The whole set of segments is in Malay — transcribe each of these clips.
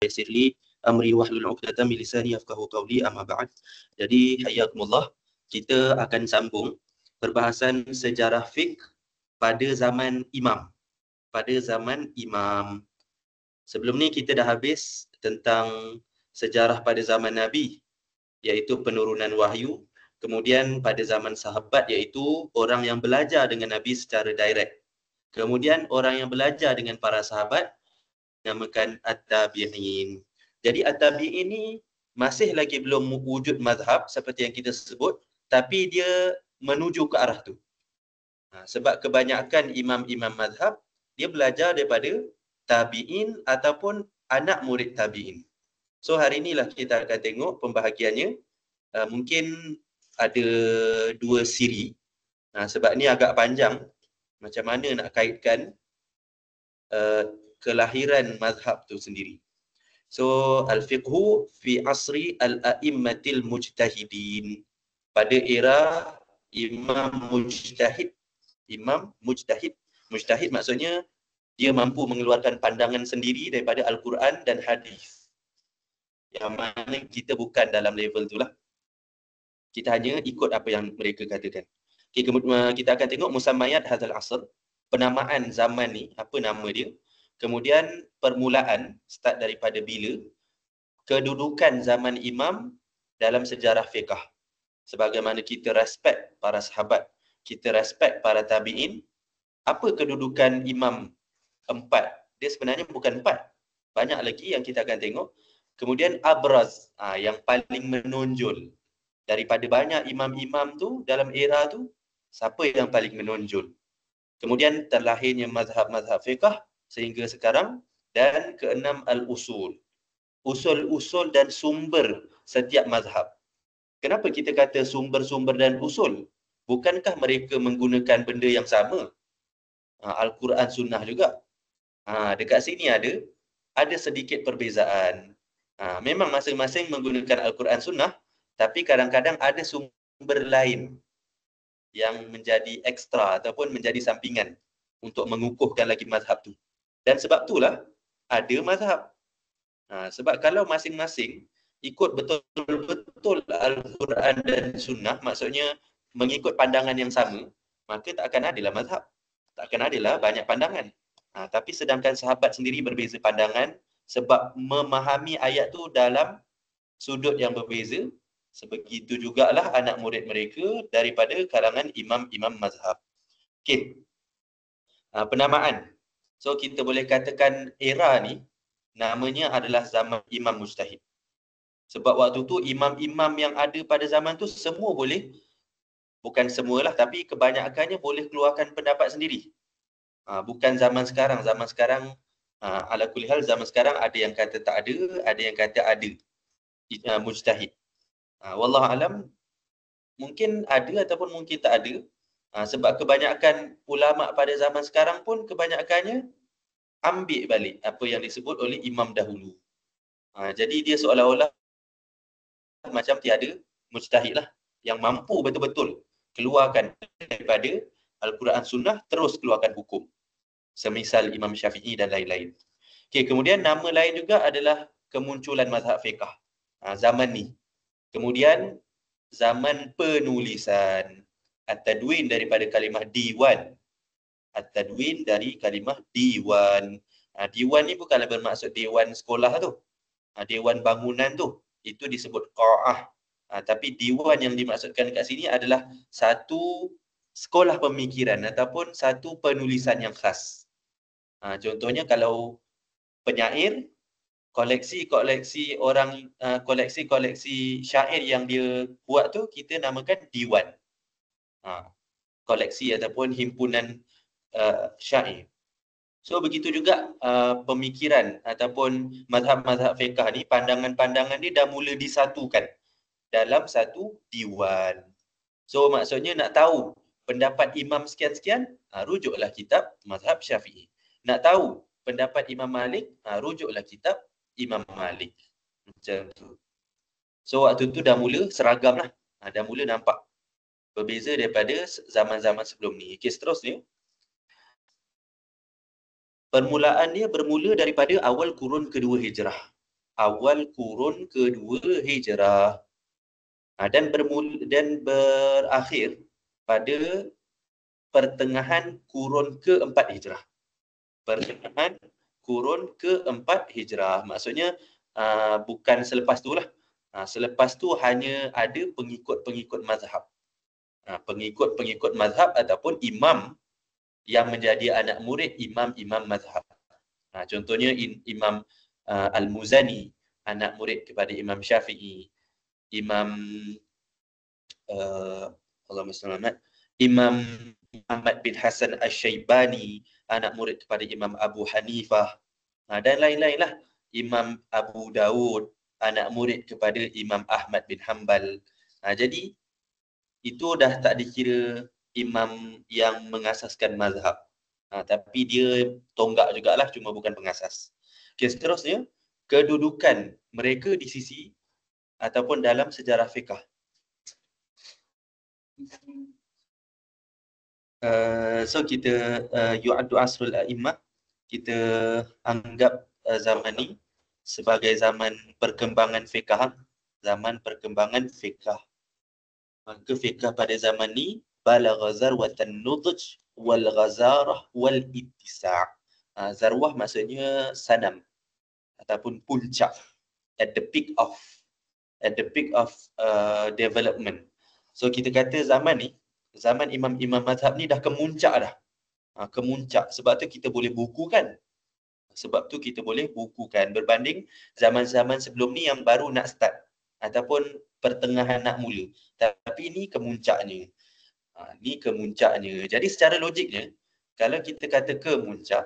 yassir li amri wahlul 'uqdatam min lisani yafqahu qawli, amma ba'd. Jadi hayyakumullah, kita akan sambung perbahasan sejarah fiqh pada zaman imam. Pada zaman imam. Sebelum ni kita dah habis tentang sejarah pada zaman Nabi, iaitu penurunan wahyu. Kemudian pada zaman sahabat, iaitu orang yang belajar dengan Nabi secara direct. Kemudian orang yang belajar dengan para sahabat namakan at-tabi'in. Jadi at-tabi'in ni masih lagi belum wujud mazhab seperti yang kita sebut, tapi dia menuju ke arah tu. Sebab kebanyakan imam-imam mazhab dia belajar daripada tabi'in ataupun anak murid tabi'in. So hari inilah kita akan tengok pembahagiannya. Mungkin ada 2 siri. Sebab ni agak panjang. Macam mana nak kaitkan kelahiran mazhab tu sendiri. So al-fiqhu fi asri al-a'immatil mujtahidin. Pada era imam mujtahid. Imam mujtahid. Mujtahid maksudnya dia mampu mengeluarkan pandangan sendiri daripada Al-Quran dan hadis. Yang mana kita bukan dalam level tu lah. Kita hanya ikut apa yang mereka katakan. Okay, kemudian kita akan tengok musammayat hadzal asr. Penamaan zaman ni, apa nama dia. Kemudian permulaan, start daripada bila. Kedudukan zaman imam dalam sejarah fiqh. Sebagaimana kita respect para sahabat, kita respect para tabi'in. Apa kedudukan imam 4? Dia sebenarnya bukan 4. Banyak lagi yang kita akan tengok. Kemudian abraz, yang paling menonjol. Daripada banyak imam-imam tu dalam era tu, siapa yang paling menonjol? Kemudian terlahirnya mazhab-mazhab fiqh sehingga sekarang. Dan keenam al-usul. Usul-usul dan sumber setiap mazhab. Kenapa kita kata sumber-sumber dan usul? Bukankah mereka menggunakan benda yang sama? Al-Quran Sunnah juga. Dekat sini ada sedikit perbezaan. Memang masing-masing menggunakan Al-Quran Sunnah, tapi kadang-kadang ada sumber lain yang menjadi ekstra ataupun menjadi sampingan untuk mengukuhkan lagi mazhab tu. Dan sebab itulah ada mazhab. Sebab kalau masing-masing ikut betul-betul Al-Quran dan Sunnah, maksudnya mengikut pandangan yang sama, maka tak akan adalah mazhab. Tak akan adalah banyak pandangan. Tapi sedangkan sahabat sendiri berbeza pandangan sebab memahami ayat tu dalam sudut yang berbeza. Sebegitu jugalah anak murid mereka daripada kalangan imam-imam mazhab. Okey. Penamaan. So kita boleh katakan era ni namanya adalah zaman imam mujtahid. Sebab waktu tu imam-imam yang ada pada zaman tu semua boleh, bukan semualah tapi kebanyakannya boleh keluarkan pendapat sendiri. Bukan zaman sekarang. Zaman sekarang ala kulli hal, zaman sekarang ada yang kata tak ada yang kata ada mujtahid. Wallahu alam, mungkin ada ataupun mungkin tak ada. Sebab kebanyakan ulama pada zaman sekarang pun kebanyakannya ambil balik apa yang disebut oleh imam dahulu. Jadi dia seolah-olah macam tiada mujtahid lah yang mampu betul-betul keluarkan daripada Al-Quran Sunnah terus keluarkan hukum. Semisal Imam Syafi'i dan lain-lain. Okay, kemudian nama lain juga adalah kemunculan mazhab fiqh zaman ni. Kemudian zaman penulisan. At-tadwin daripada kalimah diwan. At-tadwin dari kalimah diwan. Diwan ni bukanlah bermaksud dewan sekolah tu. Dewan bangunan tu. Itu disebut qa'ah. Tapi diwan yang dimaksudkan kat sini adalah satu sekolah pemikiran ataupun satu penulisan yang khas. Contohnya kalau penyair, koleksi-koleksi orang, koleksi-koleksi syair yang dia buat tu kita namakan diwan. Koleksi ataupun himpunan syair. So begitu juga pemikiran ataupun mazhab-mazhab fiqh ni, pandangan-pandangan dia dah mula disatukan dalam satu diwan. So maksudnya nak tahu pendapat imam sekian-sekian, rujuklah kitab mazhab Syafi'i. Nak tahu pendapat Imam Malik, rujuklah kitab Imam Malik. Macam tu. So waktu tu dah mula seragam lah. Dah mula nampak. Berbeza daripada zaman-zaman sebelum ni. Okay, seterusnya. Permulaan dia bermula daripada awal kurun kedua hijrah. awal kurun kedua Hijrah. Dan berakhir pada pertengahan kurun keempat Hijrah. Pertengahan kurun keempat Hijrah. Maksudnya bukan selepas tu lah. Selepas tu hanya ada pengikut-pengikut mazhab. Pengikut-pengikut mazhab ataupun imam yang menjadi anak murid imam-imam mazhab. Contohnya Imam Al-Muzani, anak murid kepada Imam Syafi'i. Imam Allahumma salli ala Imam Ahmad bin Hasan Asy-Syaibani, anak murid kepada Imam Abu Hanifah. Dan lain-lain lah. Imam Abu Dawud, anak murid kepada Imam Ahmad bin Hanbal. Jadi itu dah tak dikira imam yang mengasaskan mazhab. Tapi dia tonggak jugalah, cuma bukan pengasas. Okay, seterusnya, kedudukan mereka di sisi ataupun dalam sejarah fiqh. So kita yu'addu asrul a'immah, kita anggap zaman ni sebagai zaman perkembangan fiqh. Zaman perkembangan fiqh. Maka fiqh pada zaman ni balagha zarwatan nudj wal ghazarah wal ittisa'. Zarwah maksudnya sanam ataupun puncak, at the peak of development. So kita kata zaman ni, zaman imam-imam mazhab ni dah kemuncak dah. Kemuncak. Sebab tu kita boleh bukukan. Berbanding zaman-zaman sebelum ni yang baru nak start ataupun pertengahan nak mula. Tapi ini kemuncaknya. Jadi secara logiknya, kalau kita kata kemuncak,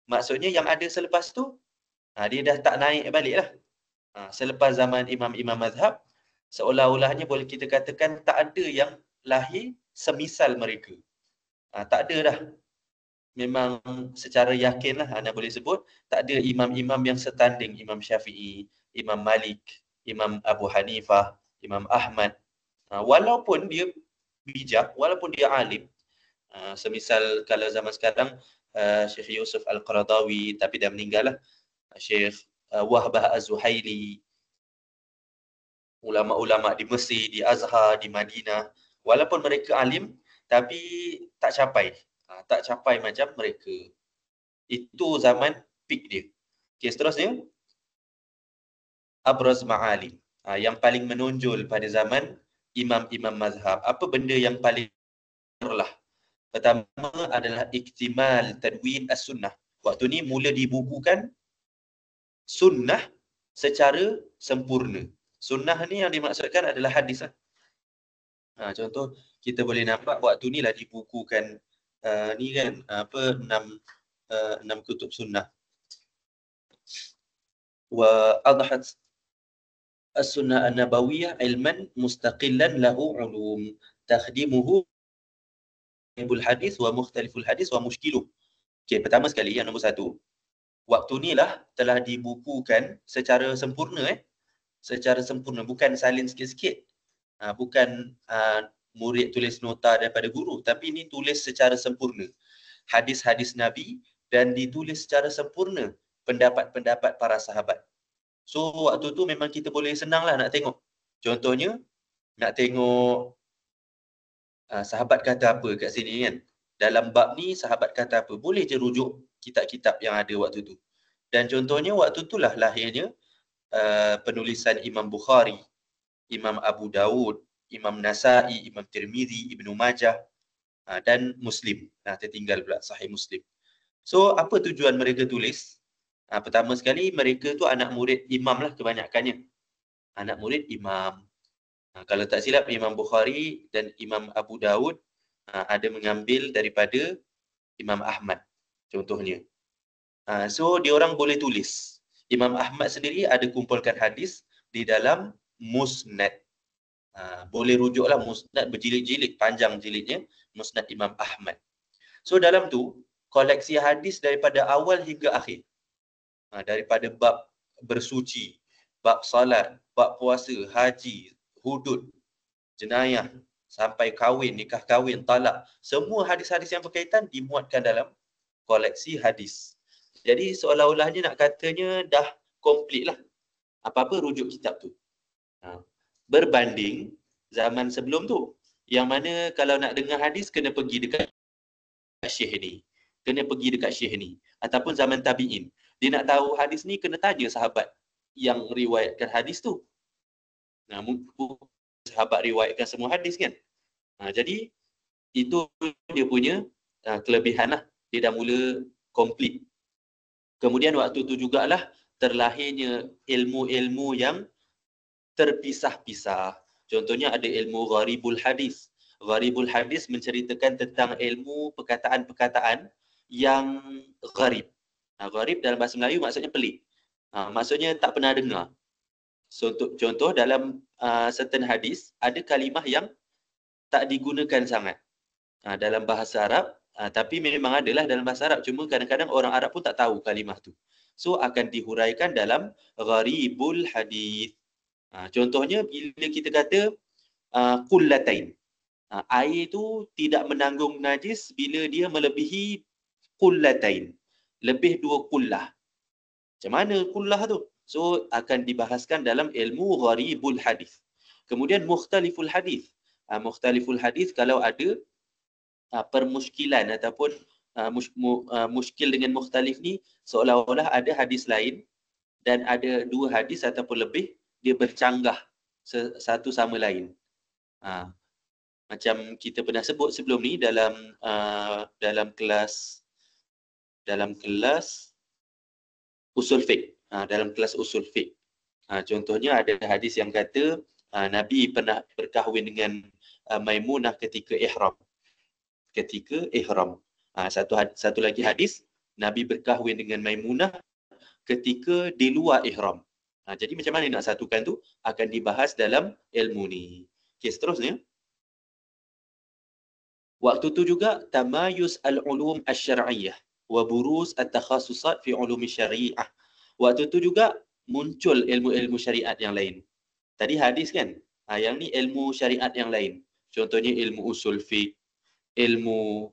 maksudnya yang ada selepas tu, dia dah tak naik balik lah. Selepas zaman imam-imam mazhab, seolah-olahnya boleh kita katakan tak ada yang lahir semisal mereka. Tak ada dah. Memang secara yakin lah anda boleh sebut, tak ada imam-imam yang setanding Imam Syafi'i, Imam Malik, Imam Abu Hanifah, Imam Ahmad. Walaupun dia bijak, walaupun dia alim, semisal kalau zaman sekarang Syekh Yusuf Al-Qaradawi, tapi dah meninggal lah, Syekh Wahbah Az-Zuhaili, ulama-ulama di Mesir, di Azhar, di Madinah, walaupun mereka alim, tapi tak capai macam mereka. Itu zaman peak dia. Okay, seterusnya, abraz ma'alim, yang paling menonjol pada zaman imam-imam mazhab. Apa benda yang paling lah? Pertama adalah iktimal tadwin as-sunnah. Waktu ni mula dibukukan sunnah secara sempurna. Sunnah ni yang dimaksudkan adalah hadis lah. Contoh kita boleh nampak waktu ni lah dibukukan ni kan, 6 kutub sunnah. Wa adhat as-sunnah an-nabawiyah ilman mustaqillan lahu ulum takhdimuhu ibul hadis wa mukhtaliful hadis wa mushkiluh. Okay, pertama sekali yang nombor 1, waktu ni lah telah dibukukan secara sempurna secara sempurna, bukan salin sikit-sikit. Bukan murid tulis nota daripada guru, tapi ini tulis secara sempurna hadis-hadis Nabi dan ditulis secara sempurna pendapat-pendapat para sahabat. So waktu tu memang kita boleh senanglah nak tengok. Contohnya nak tengok sahabat kata apa kat sini kan. Dalam bab ni sahabat kata apa, boleh je rujuk kitab-kitab yang ada waktu tu. Dan contohnya waktu itulah lahirnya penulisan Imam Bukhari, Imam Abu Dawud, Imam Nasa'i, Imam Tirmizi, Ibnu Majah dan Muslim. Tertinggal pula Sahih Muslim. So apa tujuan mereka tulis? Pertama sekali, mereka tu anak murid imam lah kebanyakannya. Anak murid imam. Kalau tak silap, Imam Bukhari dan Imam Abu Dawud ada mengambil daripada Imam Ahmad contohnya. So diorang boleh tulis. Imam Ahmad sendiri ada kumpulkan hadis di dalam Musnad. Boleh rujuklah Musnad berjilid-jilid, panjang jilidnya, Musnad Imam Ahmad. So dalam tu koleksi hadis daripada awal hingga akhir. Daripada bab bersuci, bab salat, bab puasa, haji, hudud, jenayah, sampai kahwin, nikah kahwin, talak. Semua hadis-hadis yang berkaitan dimuatkan dalam koleksi hadis. Jadi seolah-olahnya nak katanya dah komplit lah. Apa-apa rujuk kitab tu. Berbanding zaman sebelum tu, yang mana kalau nak dengar hadis kena pergi dekat syekh ni, kena pergi dekat syekh ni, ataupun zaman tabi'in. Dia nak tahu hadis ni kena tanya sahabat yang riwayatkan hadis tu. Sahabat riwayatkan semua hadis kan. Jadi itu dia punya kelebihan lah. Dia dah mula komplit. Kemudian waktu tu jugalah terlahirnya ilmu-ilmu yang terpisah-pisah. Contohnya ada ilmu gharibul hadis. Gharibul hadis menceritakan tentang ilmu perkataan-perkataan yang gharib. Gharib dalam bahasa Melayu maksudnya pelik. Maksudnya tak pernah dengar. Contoh dalam certain hadis ada kalimah yang tak digunakan sangat dalam bahasa Arab, tapi memang adalah dalam bahasa Arab, cuma kadang-kadang orang Arab pun tak tahu kalimah tu. So akan dihuraikan dalam gharibul hadis. Contohnya bila kita kata qullatain, air tu tidak menanggung najis bila dia melebihi qullatain, lebih 2 qullah. Macam mana qullah tu? So akan dibahaskan dalam ilmu gharibul hadis. Kemudian mukhtaliful hadis. Mukhtaliful hadis kalau ada permuskilan ataupun muskil dengan mukhtalif ni, seolah-olah ada hadis lain dan ada 2 hadis ataupun lebih, dia bercanggah satu sama lain. Macam kita pernah sebut sebelum ni dalam kelas usul fiqh. Dalam kelas usul fiqh. Contohnya ada hadis yang kata Nabi pernah berkahwin dengan Maimunah ketika ihram. Satu lagi hadis, Nabi berkahwin dengan Maimunah ketika di luar ihram. Jadi macam mana nak satukan tu akan dibahas dalam ilmu ni. Okey, seterusnya. Waktu tu juga tamayuz al-ulum asy-syar'iyyah wa buruz at-takhassusat fi ulum syariah. Waktu tu juga muncul ilmu-ilmu syariat yang lain. Tadi hadis kan? Yang ni ilmu syariat yang lain. Contohnya ilmu usul fiqh, ilmu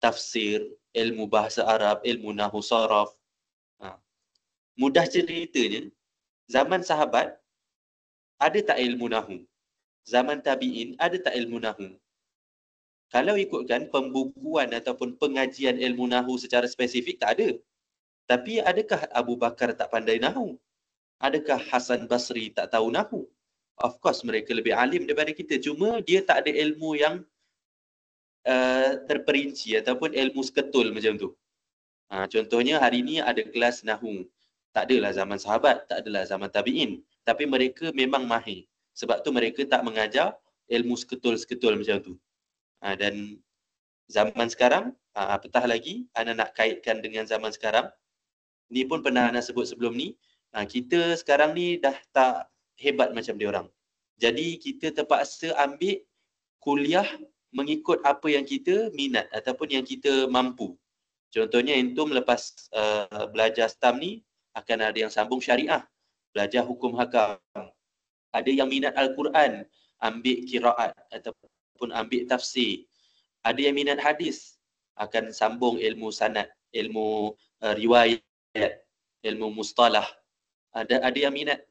tafsir, ilmu bahasa Arab, ilmu nahwu saraf. Mudah ceritanya, zaman sahabat ada tak ilmu nahwu? Zaman tabi'in ada tak ilmu nahwu? Kalau ikutkan pembukuan ataupun pengajian ilmu nahwu secara spesifik, tak ada. Tapi adakah Abu Bakar tak pandai nahwu? Adakah Hasan Basri tak tahu nahwu? Of course mereka lebih alim daripada kita. Cuma dia tak ada ilmu yang terperinci ataupun ilmu seketul macam tu. Contohnya hari ni ada kelas nahwu. Tak adalah zaman sahabat, tak adalah zaman tabi'in. Tapi mereka memang mahir. Sebab tu mereka tak mengajar ilmu seketul-seketul macam tu. Dan zaman sekarang, apatah lagi, Ana nak kaitkan dengan zaman sekarang. Ni pun pernah Ana sebut sebelum ni. Kita sekarang ni dah tak hebat macam diorang. Jadi kita terpaksa ambil kuliah mengikut apa yang kita minat ataupun yang kita mampu. Contohnya entum lepas belajar STAM ni akan ada yang sambung syariah, belajar hukum hakam. Ada yang minat Al-Quran, ambil qiraat ataupun ambil tafsir. Ada yang minat hadis, akan sambung ilmu sanad, ilmu riwayat, ilmu mustalah. Ada yang minat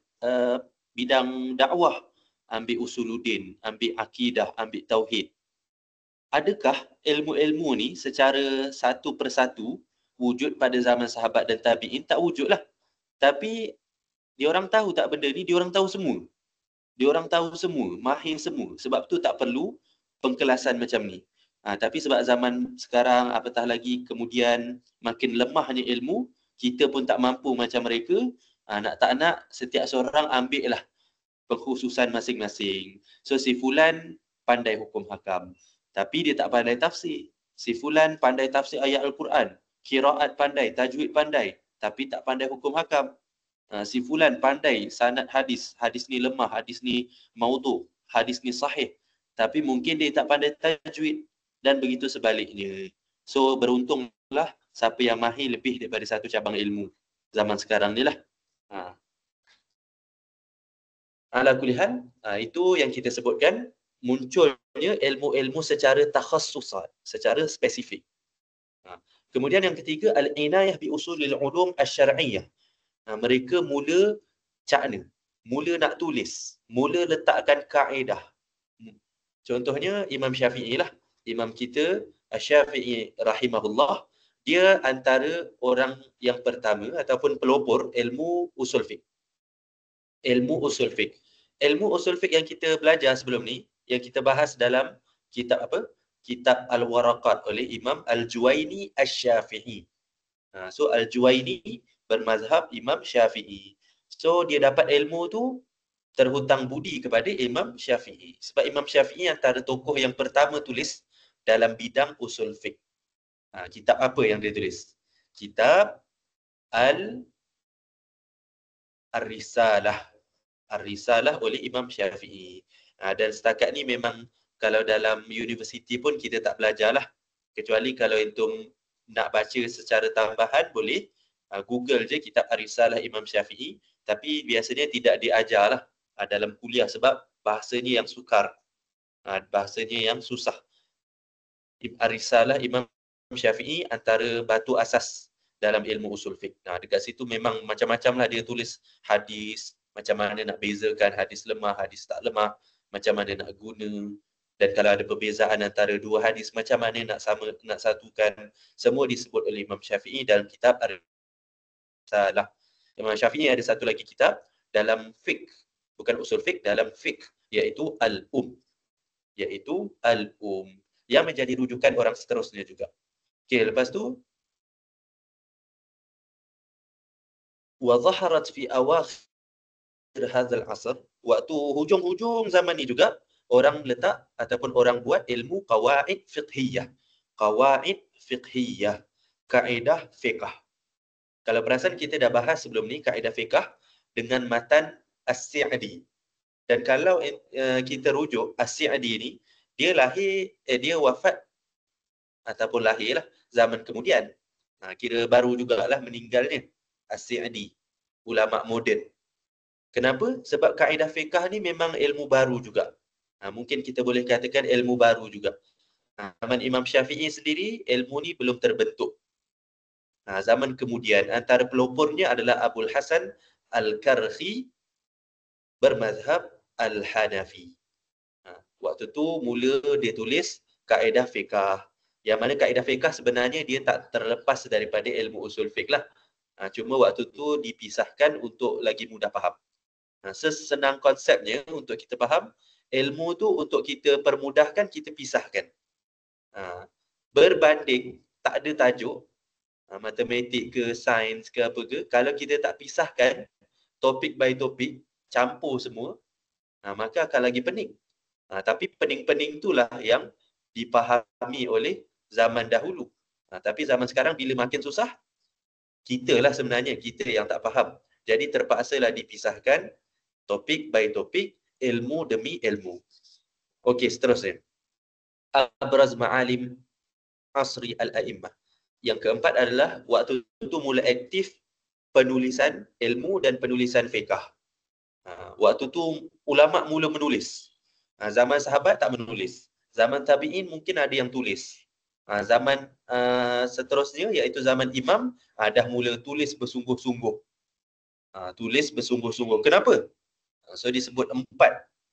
bidang dakwah, ambil usuluddin, ambil akidah, ambil tauhid. Adakah ilmu-ilmu ni secara satu persatu wujud pada zaman sahabat dan tabi'in? Tak wujudlah. Tapi diorang tahu tak benda ni? Diorang tahu semua. Diorang tahu semua, mahir semua. Sebab tu tak perlu pengkelasan macam ni. Tapi sebab zaman sekarang apatah lagi kemudian makin lemahnya ilmu, kita pun tak mampu macam mereka. Nak tak nak setiap seorang ambil lah pengkhususan masing-masing. So si fulan pandai hukum hakam, tapi dia tak pandai tafsir. Si fulan pandai tafsir ayat Al-Quran, qiraat pandai, tajwid pandai, tapi tak pandai hukum hakam. Si fulan pandai sanad hadis, hadis ni lemah, hadis ni maudhu, hadis ni sahih, tapi mungkin dia tak pandai tajwid, dan begitu sebaliknya. So beruntunglah siapa yang mahir lebih daripada satu cabang ilmu zaman sekarang ni lah. Ala kulli hal, itu yang kita sebutkan munculnya ilmu-ilmu secara takhassusat, secara spesifik. Kemudian yang ketiga, al-inayah bi usulil ulum asy-syar'iyyah. Mereka mula cakna, mula nak tulis, mula letakkan kaedah. Contohnya Imam Syafi'i lah. Imam kita Asy-Syafi'i rahimahullah, dia antara orang yang pertama ataupun pelopor ilmu usul fiqh. Ilmu usul fiqh. Ilmu usul fiqh yang kita belajar sebelum ni, yang kita bahas dalam kitab apa? Kitab Al-Waraqat oleh Imam Al-Juwaini Asy-Syafi'i. So Al-Juwaini bermazhab Imam Syafi'i. So dia dapat ilmu tu terhutang budi kepada Imam Syafi'i. Sebab Imam Syafi'i antara tokoh yang pertama tulis dalam bidang usul fiqh. Kitab apa yang dia tulis? Kitab Ar-Risalah. Ar-Risalah oleh Imam Syafi'i. Dan setakat ni memang kalau dalam universiti pun kita tak belajar lah. Kecuali kalau entum nak baca secara tambahan boleh Google je kitab Ar-Risalah Imam Syafi'i. Tapi biasanya tidak diajar lah dalam kuliah sebab bahasanya yang sukar. Bahasanya yang susah. Ar-Risalah Imam Syafi'i antara batu asas dalam ilmu usul fiqh. Dekat situ memang macam-macam lah dia tulis hadis, macam mana nak bezakan hadis lemah, hadis tak lemah, macam mana nak guna, dan kalau ada perbezaan antara dua hadis, macam mana nak satukan. Semua disebut oleh Imam Syafi'i dalam kitab Ar-Risalah. Imam Syafi'i ada satu lagi kitab dalam fiqh, bukan usul fiqh, dalam fiqh, iaitu Al-Um. Yang menjadi rujukan orang seterusnya juga. Okey, lepas tu wa zaharat fi awakhir hadzal asr, waktu hujung-hujung zaman ni juga orang letak ataupun orang buat ilmu qawaid fiqhiyah. Qawaid fiqhiyah, kaedah fiqh. Kalau perasan kita dah bahas sebelum ni kaedah fiqh dengan matan As-Sa'di. Dan kalau kita rujuk As-Sa'di ni, dia wafat ataupun lahirlah zaman kemudian. Kira baru jugalah meninggalnya As-Sa'di, ulama moden. Kenapa? Sebab kaedah fiqh ni memang ilmu baru juga. Mungkin kita boleh katakan ilmu baru juga. Zaman Imam Syafi'i sendiri, ilmu ni belum terbentuk. Zaman kemudian, antara pelopornya adalah Abul Hasan Al-Karhi bermazhab Al-Hanafi. Waktu tu mula dia tulis kaedah fiqh. Yang mana kaedah fiqh sebenarnya dia tak terlepas daripada ilmu usul fiqh lah. Cuma waktu tu dipisahkan untuk lagi mudah faham. Sesenang konsepnya untuk kita faham, ilmu tu untuk kita permudahkan, kita pisahkan. Berbanding tak ada tajuk, matematik ke, sains ke apa ke, kalau kita tak pisahkan topik by topik, campur semua, maka akan lagi pening. Tapi pening-pening itulah yang dipahami oleh zaman dahulu. Tapi zaman sekarang bila makin susah, kita yang tak faham. Jadi terpaksalah dipisahkan topik by topik, ilmu demi ilmu. Okey, seterusnya. Abraz ma'alim asri al-a'immah. Yang keempat adalah waktu itu mula aktif penulisan ilmu dan penulisan fiqh. Waktu tu ulama mula menulis. Zaman sahabat tak menulis. Zaman tabi'in mungkin ada yang tulis. Zaman seterusnya iaitu zaman imam dah mula tulis bersungguh-sungguh. Kenapa? So disebut 4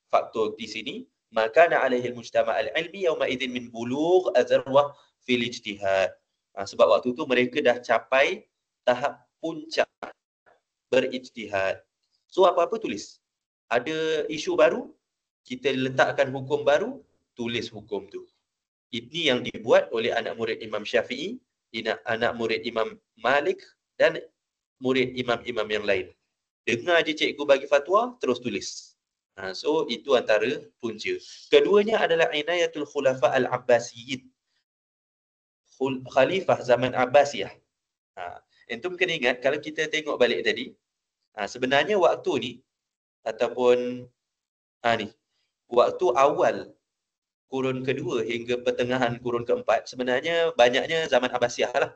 faktor di sini. Maka na alaihi al-mujtama' al-ilmi yawma idzin min bulugh azarwah fil ijtihad. Sebab waktu tu mereka dah capai tahap puncak berijtihad. So apa-apa tulis. Ada isu baru, kita letakkan hukum baru, tulis hukum tu. Ini yang dibuat oleh anak murid Imam Syafi'i, anak murid Imam Malik dan murid imam-imam yang lain. Dengar je cikgu bagi fatwa, terus tulis. So itu antara punca. Keduanya adalah inayatul khulafa al-Abbasiyyin. Khalifah zaman Abbasiyah. Entum kena ingat, kalau kita tengok balik tadi, sebenarnya waktu ni, ataupun ni, waktu awal kurun kedua hingga pertengahan kurun keempat, sebenarnya banyaknya zaman Abbasiyah lah.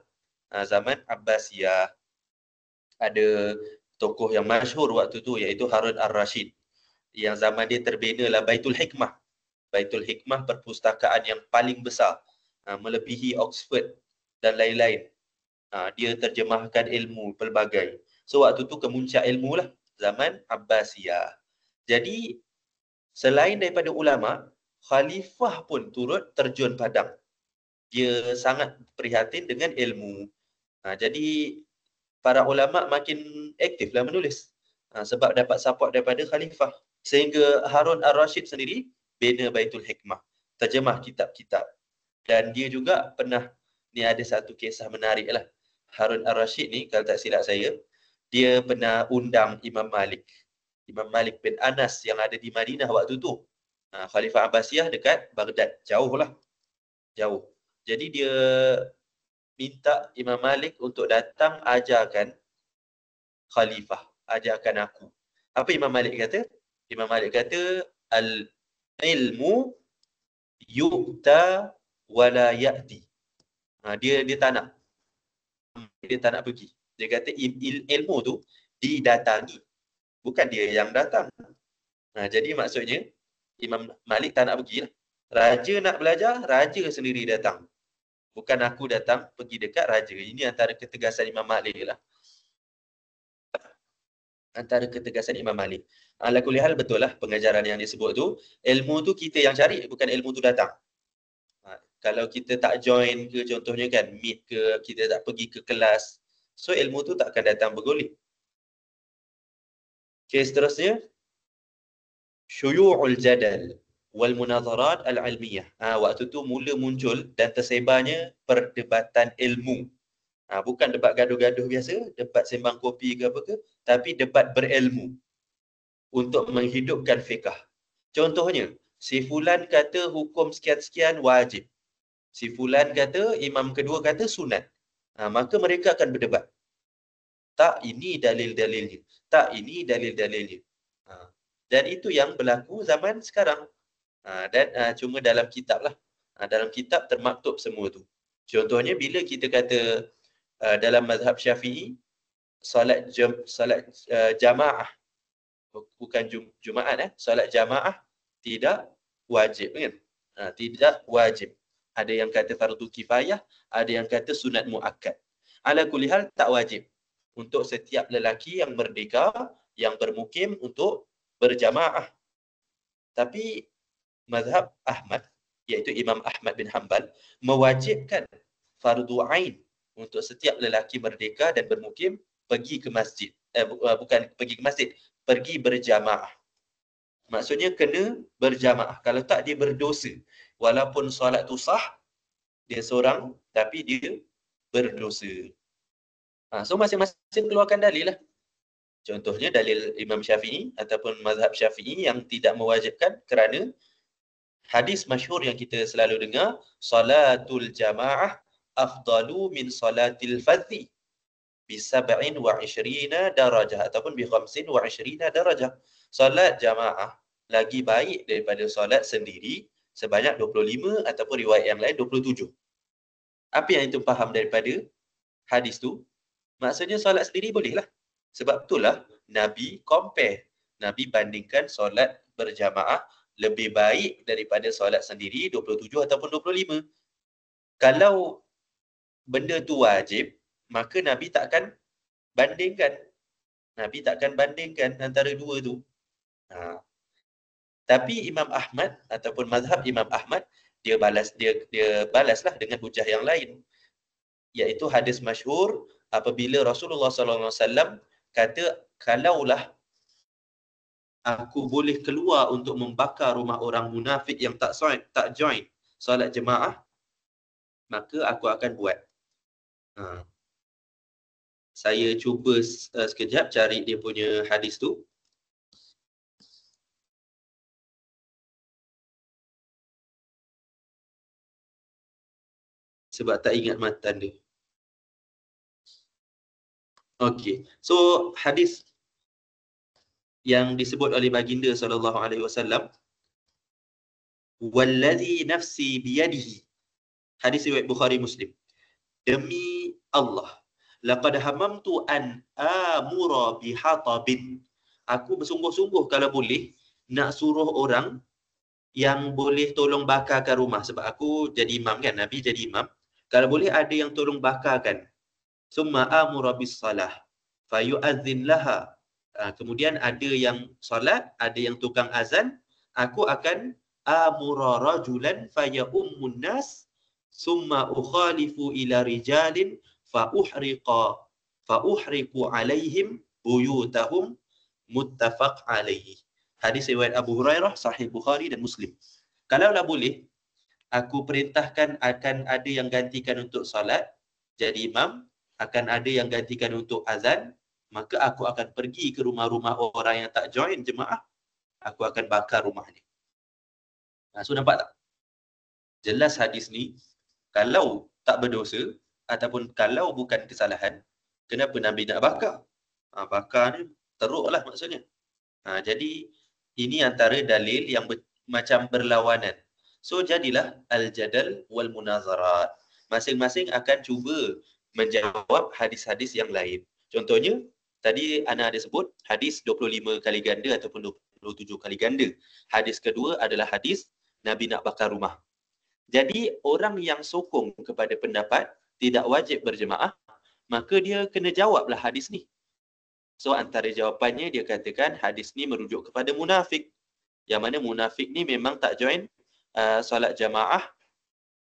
Zaman Abbasiyah. Ada tokoh yang masyhur waktu tu iaitu Harun Ar-Rashid. Yang zaman dia terbinalah Baitul Hikmah. Baitul Hikmah perpustakaan yang paling besar, melebihi Oxford dan lain-lain. Dia terjemahkan ilmu pelbagai. So waktu tu kemuncak ilmu lah zaman Abbasiyah. Jadi selain daripada ulama, khalifah pun turut terjun padang. Dia sangat prihatin dengan ilmu. Jadi para ulama makin aktiflah menulis. Sebab dapat support daripada khalifah. Sehingga Harun Ar-Rashid sendiri bina Baitul Hikmah, terjemah kitab-kitab. Dan dia juga pernah, ni ada satu kisah menarik lah. Harun Ar-Rashid ni, kalau tak silap saya, dia pernah undang Imam Malik. Imam Malik bin Anas yang ada di Madinah waktu tu. Khalifah Abbasiyah dekat Baghdad. Jauh lah. Jauh. Jadi dia minta Imam Malik untuk datang ajarkan khalifah. Ajarkan aku. Apa Imam Malik kata? Imam Malik kata, al-ilmu yu'ta wala ya'ti. Dia tak nak. Dia tak nak pergi. Dia kata ilmu tu didatangi. Bukan dia yang datang. Jadi maksudnya, Imam Malik tak nak pergi lah. Raja nak belajar, raja sendiri datang. Bukan aku datang pergi dekat raja. Ini antara ketegasan Imam Malik lah. Antara ketegasan Imam Malik. Ala kulli hal betul lah pengajaran yang disebut tu. Ilmu tu kita yang cari, bukan ilmu tu datang. Kalau kita tak join ke contohnya kan, meet ke, kita tak pergi ke kelas, so ilmu tu tak akan datang bergolek. Okay, seterusnya. Syuyu'ul jadal wal munadharat al-ilmiyah. Waktu tu mula muncul dan tersebarnya perdebatan ilmu. Bukan debat gaduh-gaduh biasa, debat sembang kopi ke apa ke, tapi debat berilmu untuk menghidupkan fiqh. Contohnya, si fulan kata hukum sekian-sekian wajib. Si fulan kata, imam kedua kata sunat. Maka mereka akan berdebat. Tak, ini dalil-dalilnya. Tak, ini dalil-dalilnya. Dan itu yang berlaku zaman sekarang. Dan cuma dalam kitab lah. Dalam kitab termaktub semua tu. Contohnya bila kita kata dalam mazhab Syafi'i, solat jamaah, bukan Jumaat, solat jamaah tidak wajib kan? Tidak wajib. Ada yang kata fardu kifayah, ada yang kata sunat muakkad. Ala kulli hal tak wajib untuk setiap lelaki yang merdeka, yang bermukim untuk berjamaah. Tapi mazhab Ahmad, iaitu Imam Ahmad bin Hanbal, mewajibkan fardu ain untuk setiap lelaki merdeka dan bermukim pergi ke masjid. Bukan pergi ke masjid, pergi berjamaah. Maksudnya kena berjamaah. Kalau tak, dia berdosa. Walaupun solat tu sah, dia seorang, tapi dia berdosa. So masing-masing keluarkan dalil lah. Contohnya dalil Imam Syafi'i ataupun mazhab Syafi'i yang tidak mewajibkan kerana hadis masyhur yang kita selalu dengar, salatul jamaah afdalu min salatil fadhi bi 27 darajah ataupun bi 25 darajah. Solat jamaah lagi baik daripada solat sendiri sebanyak 25 ataupun riwayat yang lain 27. Apa yang itu faham daripada hadis tu? Maksudnya solat sendiri bolehlah. Sebab itulah Nabi compare. Nabi bandingkan solat berjamaah lebih baik daripada solat sendiri 27 ataupun 25. Kalau benda tu wajib, maka Nabi takkan bandingkan. Nabi takkan bandingkan antara dua tu. Tapi Imam Ahmad ataupun mazhab Imam Ahmad, dia balaslah dengan hujah yang lain. Iaitu hadis masyhur apabila Rasulullah SAW kata, kalaulah aku boleh keluar untuk membakar rumah orang munafik yang tak join solat jemaah, maka aku akan buat. Saya cuba sekejap cari dia punya hadis tu. Sebab tak ingat matan dia. Okey. So hadis yang disebut oleh baginda SAW, wallazi nafsi biyadihi, hadis riwayat Bukhari Muslim, demi Allah, laqad hamamtu an amura bihatabin, aku bersungguh-sungguh kalau boleh nak suruh orang yang boleh tolong bakarkan rumah. Sebab aku jadi imam kan, Nabi jadi imam, kalau boleh ada yang tolong bakarkan. Summa amura bis salah fayu'adzin laha Kemudian ada yang solat, ada yang tukang azan, aku akan amura rajulan faya ummun nas summa ukhalifu ila rijalin fa uhriqu alaihim buyutahum muttafaq alaihi. Hadis riwayat Abu Hurairah, Sahih Bukhari dan Muslim. Kalaulah boleh, aku perintahkan akan ada yang gantikan untuk salat, jadi imam, akan ada yang gantikan untuk azan, maka aku akan pergi ke rumah-rumah orang yang tak join jemaah, aku akan bakar rumahnya. So nampak tak? Jelas hadis ni, kalau tak berdosa, ataupun kalau bukan kesalahan, kenapa Nabi nak bakar? Bakar ni teruklah maksudnya. Jadi ini antara dalil yang macam berlawanan. So jadilah al-jadal wal munazarat. Masing-masing akan cuba menjawab hadis-hadis yang lain. Contohnya, tadi Ana ada sebut hadis 25 kali ganda ataupun 27 kali ganda. Hadis kedua adalah hadis Nabi nak bakar rumah. Jadi orang yang sokong kepada pendapat tidak wajib berjemaah, maka dia kena jawablah hadis ni. So antara jawapannya dia katakan hadis ni merujuk kepada munafik. Yang mana munafik ni memang tak join solat jamaah,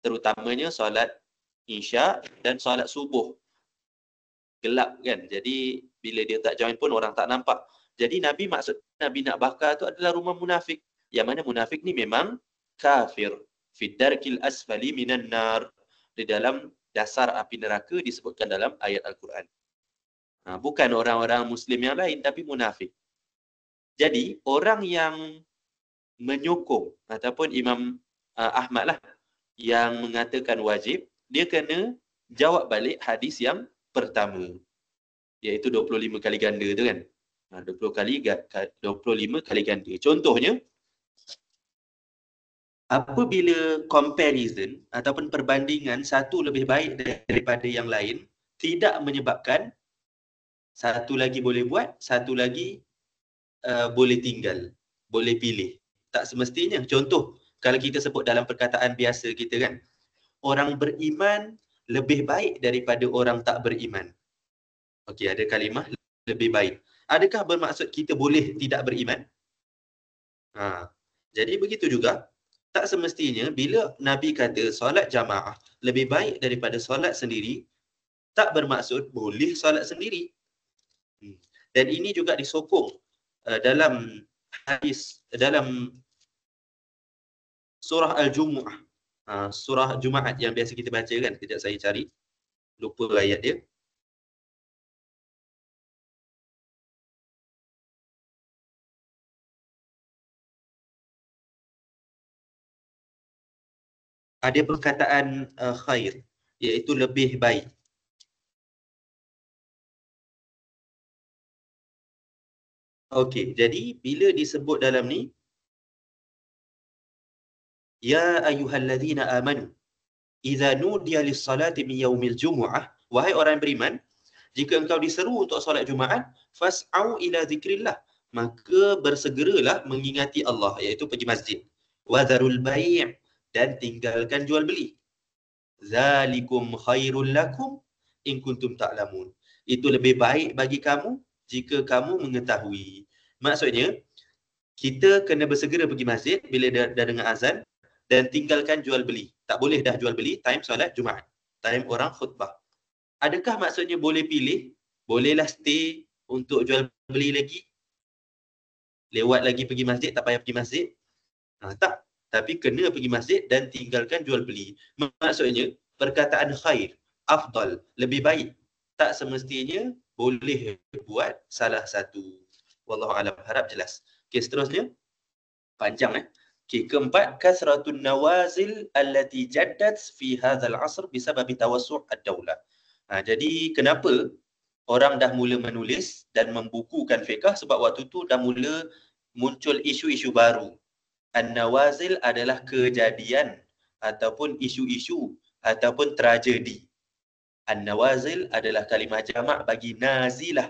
terutamanya solat isya dan solat subuh. Gelap kan, jadi bila dia tak join pun orang tak nampak. Jadi maksud Nabi nak bakar tu adalah rumah munafik. Yang mana munafik ni memang kafir. Fid darkil asfali minan nar. Di dalam dasar api neraka disebutkan dalam ayat Al-Quran. Bukan orang-orang Muslim yang lain, tapi munafik. Jadi orang yang menyokong ataupun Imam Ahmad lah yang mengatakan wajib, dia kena jawab balik hadis yang pertama, iaitu 25 kali ganda tu kan. 25 kali ganda. Contohnya, apabila comparison ataupun perbandingan satu lebih baik daripada yang lain, tidak menyebabkan satu lagi boleh buat, satu lagi boleh tinggal, boleh pilih. Tak semestinya. Contoh, kalau kita sebut dalam perkataan biasa kita kan, orang beriman lebih baik daripada orang tak beriman. Okey, ada kalimah lebih baik. Adakah bermaksud kita boleh tidak beriman? Jadi begitu juga, tak semestinya bila Nabi kata solat jamaah lebih baik daripada solat sendiri, tak bermaksud boleh solat sendiri. Dan ini juga disokong dalam hadis, dalam surah Al-Jumu'ah, surah Jumaat yang biasa kita baca kan. Kejap saya cari, lupa ayat dia. Ada perkataan khair, iaitu lebih baik. Okey, jadi bila disebut dalam ni, ya ayyuhallazina amanu idza nudiya lis-salati min yaumil jumu'ah, wahai orang beriman, jika engkau diseru untuk solat Jumaat, fas'au ila zikrillah, maka bersegeralah mengingati Allah, iaitu pergi masjid. Wa dzarul bai', dan tinggalkan jual beli. Zalikum khairul lakum in kuntum ta'lamun. Itu lebih baik bagi kamu jika kamu mengetahui. Maksudnya, kita kena bersegera pergi masjid bila dah dengar azan dan tinggalkan jual beli. Tak boleh dah jual beli time solat Jumaat, time orang khutbah. Adakah maksudnya boleh pilih? Bolehlah stay untuk jual beli lagi? Lewat lagi pergi masjid, tak payah pergi masjid? Tak. Tapi kena pergi masjid dan tinggalkan jual beli. Maksudnya, perkataan khair, afdal, lebih baik, tak semestinya boleh buat salah satu. Wallahu a'lam. Harap jelas. Okey, seterusnya. Panjang Okey, keempat, kasratun nawazil allati jaddat fi hadzal asr bisababi tawassu' ad-daulah. Jadi kenapa orang dah mula menulis dan membukukan fiqh? Sebab waktu tu dah mula muncul isu-isu baru. An-nawazil adalah kejadian ataupun isu-isu ataupun tragedi. An-nawazil adalah kalimah jamak bagi nazilah,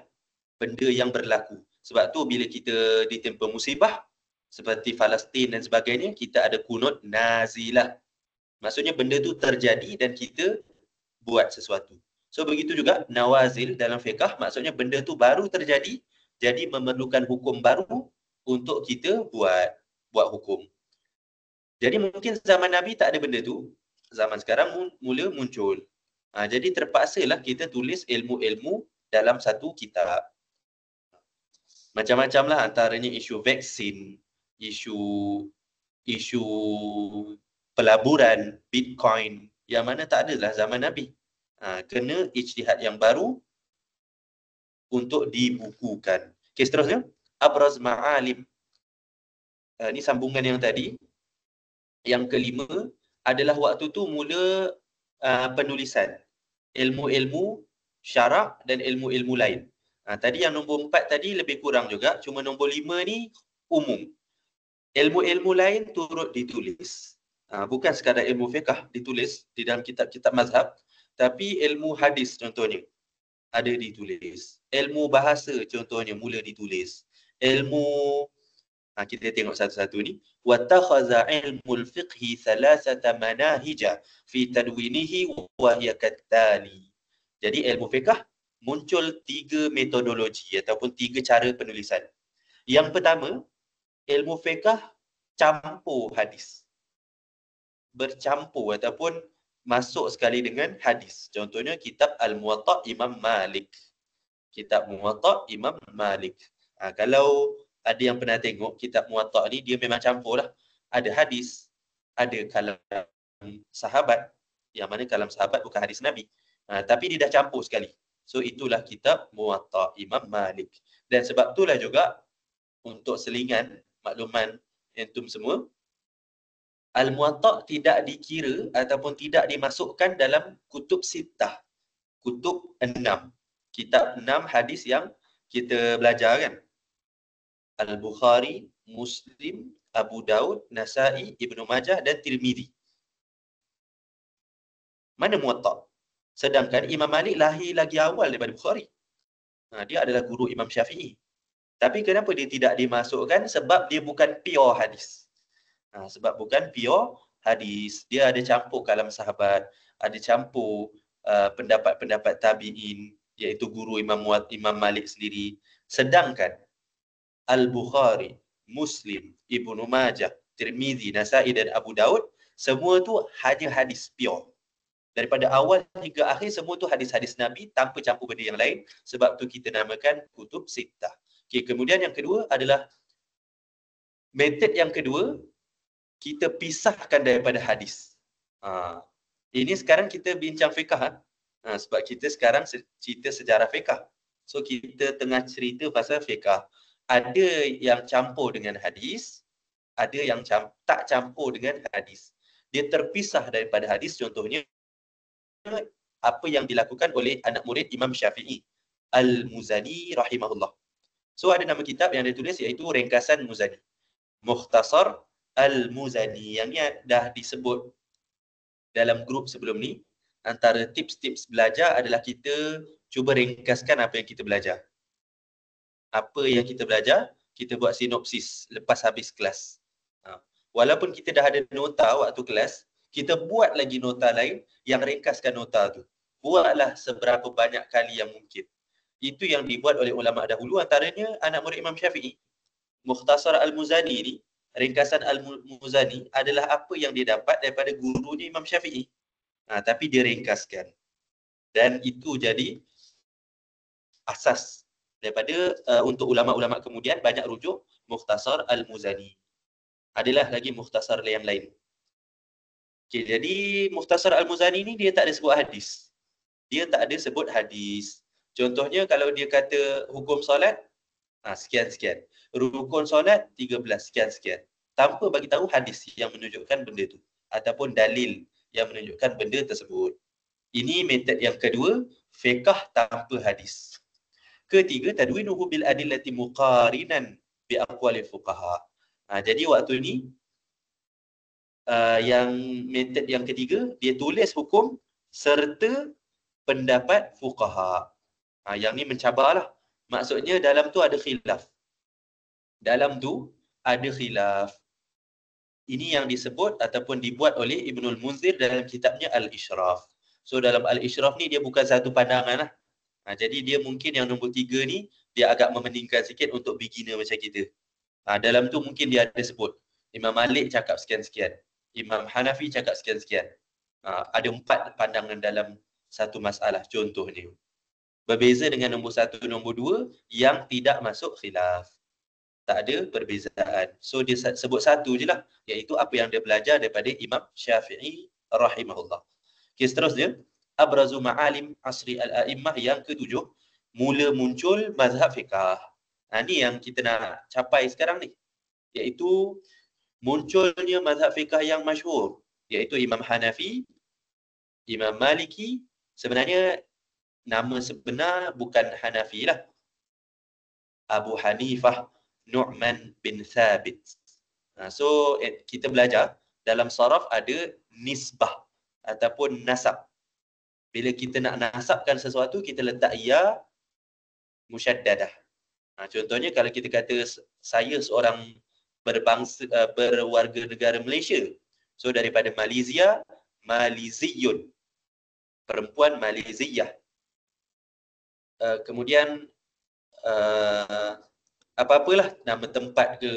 benda yang berlaku. Sebab tu bila kita ditimpa musibah seperti Palestin dan sebagainya, kita ada kunut nazilah. Maksudnya benda tu terjadi dan kita buat sesuatu. So begitu juga nawazil dalam fiqh, maksudnya benda tu baru terjadi Jadi memerlukan hukum baru untuk kita buat hukum. Jadi mungkin zaman Nabi tak ada benda tu, zaman sekarang mula muncul. Jadi terpaksalah kita tulis ilmu-ilmu dalam satu kitab. Macam-macam lah, antaranya isu vaksin, isu pelaburan, Bitcoin, yang mana tak adalah zaman Nabi. Kena ijtihad yang baru untuk dibukukan. Okey, seterusnya, abraz ma'alim. Ini sambungan yang tadi. Yang kelima adalah waktu tu mula penulisan ilmu-ilmu syarak dan ilmu-ilmu lain. Tadi yang nombor 4 tadi lebih kurang juga, cuma nombor 5 ni umum. Ilmu-ilmu lain turut ditulis. Bukan sekadar ilmu fiqh ditulis di dalam kitab-kitab mazhab, tapi ilmu hadis contohnya ada ditulis. Ilmu bahasa contohnya mula ditulis. Ilmu kita tengok satu-satu ni. Wattakhaza ilmul fiqhi thalathata manahija fi tadwinihi wa hiya kattali. Jadi ilmu fiqh muncul 3 metodologi ataupun 3 cara penulisan. Yang pertama, ilmu fiqh campur hadis. Bercampur ataupun masuk sekali dengan hadis. Contohnya kitab Al-Muwatta' Imam Malik. Kitab Muwatta' Imam Malik. Kalau ada yang pernah tengok kitab Muwatta' ni, dia memang campur lah. Ada hadis, ada kalam sahabat, yang mana kalam sahabat bukan hadis Nabi. Tapi dia dah campur sekali. So itulah kitab Muwatta' Imam Malik. Dan sebab itulah juga untuk selingan makluman antum semua, Al-Muwatta' tidak dikira ataupun tidak dimasukkan dalam kutub sittah. Kutub 6. Kitab 6 hadis yang kita belajar kan. Al-Bukhari, Muslim, Abu Daud, Nasa'i, Ibnu Majah dan Tirmizi. Mana Muwatta'? Sedangkan Imam Malik lahir lagi awal daripada Bukhari. Dia adalah guru Imam Syafi'i. Tapi kenapa dia tidak dimasukkan? Sebab dia bukan pure hadis. Sebab bukan pure hadis. Dia ada campur kalam sahabat, ada campur pendapat-pendapat tabi'in, iaitu guru Imam Malik sendiri. Sedangkan Al-Bukhari, Muslim, Ibnu Majah, Tirmizi, Nasa'i dan Abu Daud, semua tu hanya hadis pure. Daripada awal hingga akhir semua tu hadis-hadis Nabi tanpa campur benda yang lain. Sebab tu kita namakan kutub sittah. Okay, kemudian yang kedua adalah metod yang kedua, kita pisahkan daripada hadis. Ini sekarang kita bincang fiqh. Sebab kita sekarang cerita sejarah fiqh. So kita tengah cerita pasal fiqh. Ada yang campur dengan hadis, ada yang tak campur dengan hadis. Dia terpisah daripada hadis, contohnya apa yang dilakukan oleh anak murid Imam Syafi'i, Al-Muzani rahimahullah. So ada nama kitab yang dia tulis iaitu Ringkasan Muzani. Mukhtasar Al-Muzani. Yang ni dah disebut dalam grup sebelum ni. Antara tips-tips belajar adalah kita cuba ringkaskan apa yang kita belajar. Apa yang kita belajar, kita buat sinopsis lepas habis kelas. Walaupun kita dah ada nota waktu kelas, kita buat lagi nota lain yang ringkaskan nota tu. Buatlah seberapa banyak kali yang mungkin. Itu yang dibuat oleh ulama dahulu, antaranya anak murid Imam Syafi'i. Mukhtasar Al-Muzani ni, ringkasan Al-Muzani adalah apa yang dia dapat daripada gurunya Imam Syafi'i. Tapi dia ringkaskan. Dan itu jadi asas daripada untuk ulama-ulama kemudian banyak rujuk Mukhtasar Al-Muzani. Adalah lagi mukhtasar yang lain. Okay, jadi Mukhtasar Al-Muzani ni dia tak ada sebut hadis. Dia tak ada sebut hadis. Contohnya kalau dia kata hukum solat, sekian-sekian. Rukun solat 13 sekian-sekian. Tanpa bagi tahu hadis yang menunjukkan benda tu ataupun dalil yang menunjukkan benda tersebut. Ini metod yang kedua, fiqh tanpa hadis. Ketiga, tadwinuhu bil adillati muqarinan bi aqwalil fuqaha. Jadi waktu ni yang metod yang ketiga, dia tulis hukum serta pendapat fuqaha. Yang ni mencabarlah. Maksudnya dalam tu ada khilaf. Dalam tu ada khilaf. Ini yang disebut ataupun dibuat oleh Ibnul Munzir dalam kitabnya Al-Ishraf. So dalam Al-Ishraf ni dia bukan satu pandangan lah. Jadi dia mungkin yang nombor 3 ni dia agak memeningkan sikit untuk beginner macam kita. Dalam tu mungkin dia ada sebut Imam Malik cakap sekian-sekian, Imam Hanafi cakap sekian-sekian. Ada 4 pandangan dalam satu masalah contohnya. Berbeza dengan nombor 1, nombor 2 yang tidak masuk khilaf. Tak ada perbezaan. So dia sebut satu je lah, iaitu apa yang dia belajar daripada Imam Syafi'i rahimahullah. Okay, seterusnya, abrazu ma'alim asri al-a'immah yang ke-7, mula muncul mazhab fiqah. Ni yang kita nak capai sekarang ni, iaitu munculnya mazhab fiqah yang masyhur, iaitu Imam Hanafi, Imam Maliki. Sebenarnya nama sebenar bukan Hanafi lah, Abu Hanifah Nu'man bin Thabit. So kita belajar dalam saraf ada nisbah ataupun nasab. Bila kita nak nasabkan sesuatu, kita letak ya musyaddadah. Contohnya kalau kita kata saya seorang berwarga negara Malaysia. So daripada Malaysia, Maliziyun. Perempuan Maliziyah. Kemudian apa-apalah nama tempat ke,